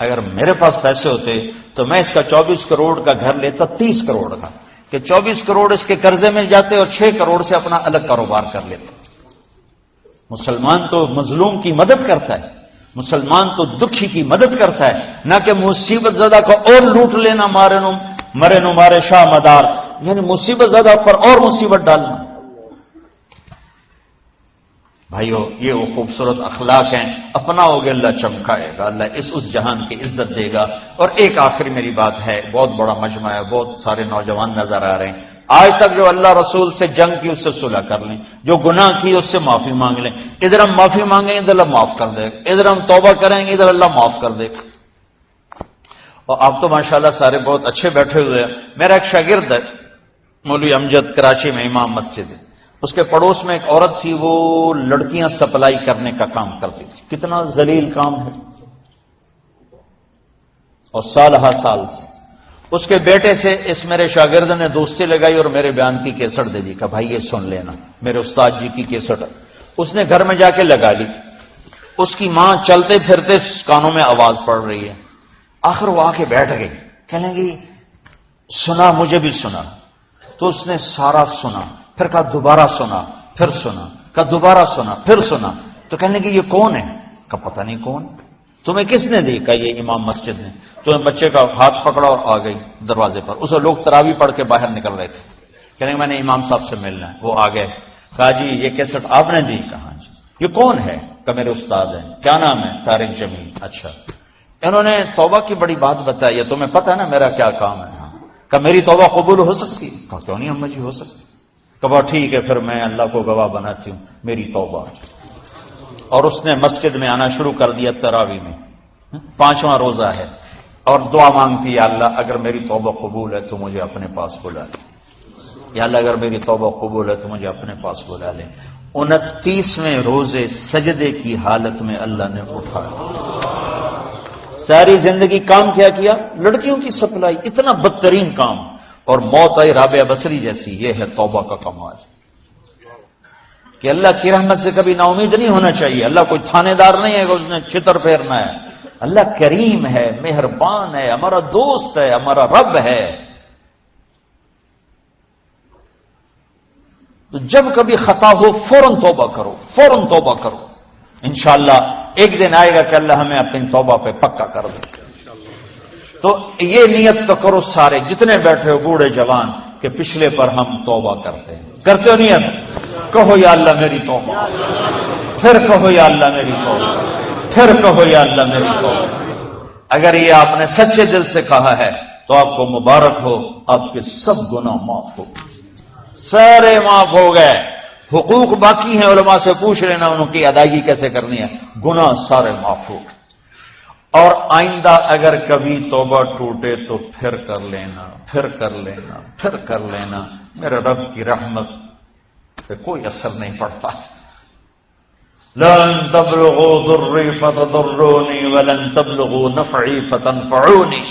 اگر میرے پاس پیسے ہوتے تو میں اس کا 24 کروڑ کا گھر لیتا 30 کروڑ کا، کہ 24 کروڑ اس کے قرضے میں جاتے اور 6 کروڑ سے اپنا الگ کاروبار کر لیتے۔ مسلمان تو مظلوم کی مدد کرتا ہے، مسلمان تو دکھی کی مدد کرتا ہے، نہ کہ مصیبت زدہ کو اور لوٹ لینا، مرے نو مارے شاہ مدار، یعنی مصیبت زدہ پر اور مصیبت ڈالنا۔ بھائیو یہ وہ خوبصورت اخلاق ہیں، اپناؤ گے اللہ چمکائے گا، اللہ اس جہان کی عزت دے گا۔ اور ایک آخری میری بات ہے، بہت بڑا مجمع ہے، بہت سارے نوجوان نظر آ رہے ہیں، آج تک جو اللہ رسول سے جنگ کی اس سے صلح کر لیں، جو گناہ کی اس سے معافی مانگ لیں. ادھر ہم معافی مانگیں ادھر اللہ معاف کر دے گا، ادھر ہم توبہ کریں گے ادھر اللہ معاف کر دے گا. اور آپ تو ماشاءاللہ سارے بہت اچھے بیٹھے ہوئے ہیں. میرا ایک شاگرد ہے مولوی امجد، کراچی میں امام مسجد ہے. اس کے پڑوس میں ایک عورت تھی، وہ لڑکیاں سپلائی کرنے کا کام کرتی تھی. کتنا ذلیل کام ہے. اور سال ہر سال سے اس کے بیٹے سے اس میرے شاگرد نے دوستی لگائی اور میرے بیان کی کیسٹ دے دی کہ بھائی یہ سن لینا، میرے استاد جی کی کیسٹ. اس نے گھر میں جا کے لگا لی. اس کی ماں چلتے پھرتے کانوں میں آواز پڑ رہی ہے. آخر وہ آ کے بیٹھ گئی، کہنے لگی سنا، مجھے بھی سنا. تو اس نے سارا سنا، پھر کہا دوبارہ سنا، پھر سنا، کہا دوبارہ سنا، پھر سنا. تو کہنے لگی یہ کون ہے؟ کہا پتہ نہیں کون. تمہیں کس نے دی؟ کہا یہ امام مسجد نے. تو بچے کا ہاتھ پکڑا اور آ گئی دروازے پر. اسے لوگ تراویح پڑھ کے باہر نکل رہے تھے. کہنے میں نے امام صاحب سے ملنا ہے. وہ آ گئے. کہا جی یہ کیسٹ آپ نے دی؟ کہا جی. یہ کون ہے؟ کہا میرے استاد ہیں. کیا نام ہے؟ طارق جمیل. اچھا. انہوں نے توبہ کی بڑی بات بتائی ہے، تمہیں پتہ ہے نا میرا کیا کام ہے؟ ہاں. کہا میری توبہ قبول ہو سکتی ہے؟ کہا کیوں نہیں اما جی ہو سکتی. کہا ٹھیک ہے پھر میں اللہ کو گواہ بناتی ہوں، میری توبہ. اور اس نے مسجد میں آنا شروع کر دیا تراویح میں. 5واں روزہ ہے اور دعا مانگتی ہے اللہ اگر میری توبہ قبول ہے تو مجھے اپنے پاس بلا لے. یا اللہ اگر میری توبہ قبول ہے تو مجھے اپنے پاس بلا لے. 29ویں روزے سجدے کی حالت میں اللہ نے اٹھا. ساری زندگی کام کیا؟ لڑکیوں کی سپلائی. اتنا بدترین کام. اور موت آئی رابعہ بصری جیسی. یہ ہے توبہ کا کمال کہ اللہ کی رحمت سے کبھی نا امید نہیں ہونا چاہیے. اللہ کوئی تھانے دار نہیں ہے کہ اس نے چھتر پھیرنا ہے. اللہ کریم ہے، مہربان ہے، ہمارا دوست ہے، ہمارا رب ہے. تو جب کبھی خطا ہو فوراً توبہ کرو، فوراً توبہ کرو. انشاءاللہ ایک دن آئے گا کہ اللہ ہمیں اپنی توبہ پہ پکا کر دے. تو یہ نیت تو کرو سارے جتنے بیٹھے ہو بوڑھے جوان کہ پچھلے پر ہم توبہ کرتے ہیں. کرتے ہو نیت؟ کہو یا اللہ میری توبہ. پھر کہو یا اللہ میری توبہ. پھر کہو یا اللہ میری توبہ. اگر یہ آپ نے سچے دل سے کہا ہے تو آپ کو مبارک ہو، آپ کے سب گناہ معاف ہو، سارے معاف ہو گئے. حقوق باقی ہیں، علماء سے پوچھ لینا ان کی ادائیگی کیسے کرنی ہے. گناہ سارے معاف ہو گئے. اور آئندہ اگر کبھی توبہ ٹوٹے تو پھر کر لینا، پھر کر لینا، پھر کر لینا. میرے رب کی رحمت پہ کوئی اثر نہیں پڑتا. لن تبلغوا ضري فتضروني ولن تبلغوا نفعي فتنفعوني.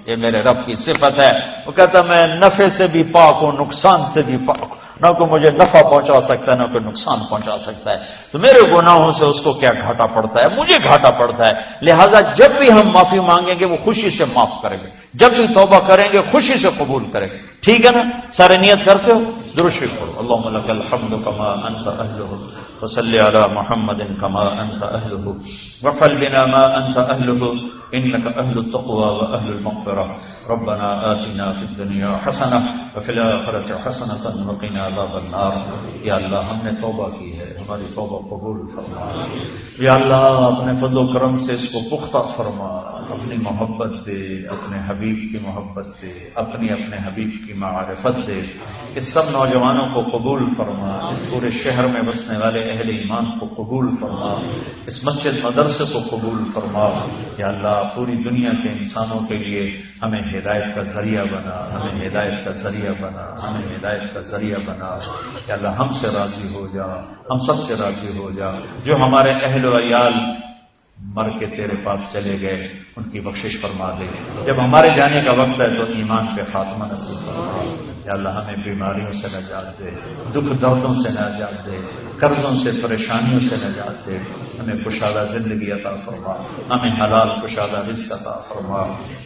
یہ میرے رب کی صفت ہے. وہ کہتا میں نفع سے بھی پاک ہوں، نقصان سے بھی پاک ہوں. نہ کوئی مجھے نفع پہنچا سکتا ہے نہ کوئی نقصان پہنچا سکتا ہے. تو میرے گناہوں سے اس کو کیا گھاٹا پڑتا ہے؟ مجھے گھاٹا پڑتا ہے. لہذا جب بھی ہم معافی مانگیں گے وہ خوشی سے معاف کریں گے، جب بھی توبہ کریں گے خوشی سے قبول کریں گے. ٹھیک ہے نا؟ سارے نیت کرتے ہو؟ درود شریف پڑھو. اللهم لك الحمد كما انت اهله وصل على محمد كما انت اهله وفعل بنا ما انت اهله انك اهل التقوى واهل المغفرة. ربنا آتنا في الدنيا حسنة وفي الآخرة حسنة وقنا عذاب النار. یا اللہ ہم نے توبہ کی ہے، ہماری توبہ قبول فرما. یا اللہ اپنے فضل و کرم سے اس کو پختہ فرما. اپنی محبت دے، اپنے حبیب کی محبت دے، اپنے حبیب کی معرفت دے. اس سب نوجوانوں کو قبول فرما. اس پورے شہر میں بسنے والے اہل ایمان کو قبول فرما. اس مسجد مدرسے کو قبول فرما. یا اللہ پوری دنیا کے انسانوں کے لیے ہمیں ہدایت کا ذریعہ بنا، ہمیں ہدایت کا ذریعہ بنا، ہمیں ہدایت کا ذریعہ بنا. یا اللہ ہم سے راضی ہو جا، ہم سب سے راضی ہو جا. جو ہمارے اہل و عیال مر کے تیرے پاس چلے گئے ان کی بخشش فرما دے. جب ہمارے جانے کا وقت ہے تو ایمان پہ خاتمہ نصیب فرما. یا اللہ ہمیں بیماریوں سے نجات دے، دکھ دردوں سے نجات دے، قرضوں سے پریشانیوں سے نجات دے. ہمیں کشادہ زندگی عطا فرما، ہمیں حلال کشادہ رزق عطا فرما.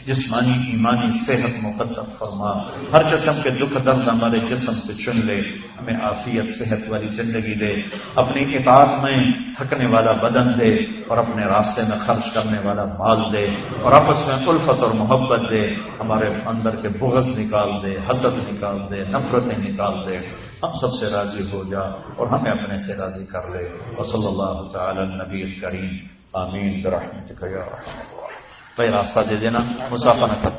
جسمانی ایمانی صحت مقدر فرما. ہر قسم کے دکھ درد ہمارے جسم سے چن لے. ہمیں عافیت صحت والی زندگی دے. اپنی اطاعت میں تھکنے والا بدن دے اور اپنے راستے میں خرچ کرنے والا مال دے. اور آپس میں الفت اور محبت دے. ہمارے اندر کے بغض نکال دے، حسد نکال دے، نفرتیں نکال دے. ہم سب سے راضی ہو جا اور ہمیں اپنے سے راضی کر لے. وصلی اللہ تعالی النبی الکریم. آمین برحمتک یا ارحم الراحمین. راستہ دے دینا، مسافہ نہ کر.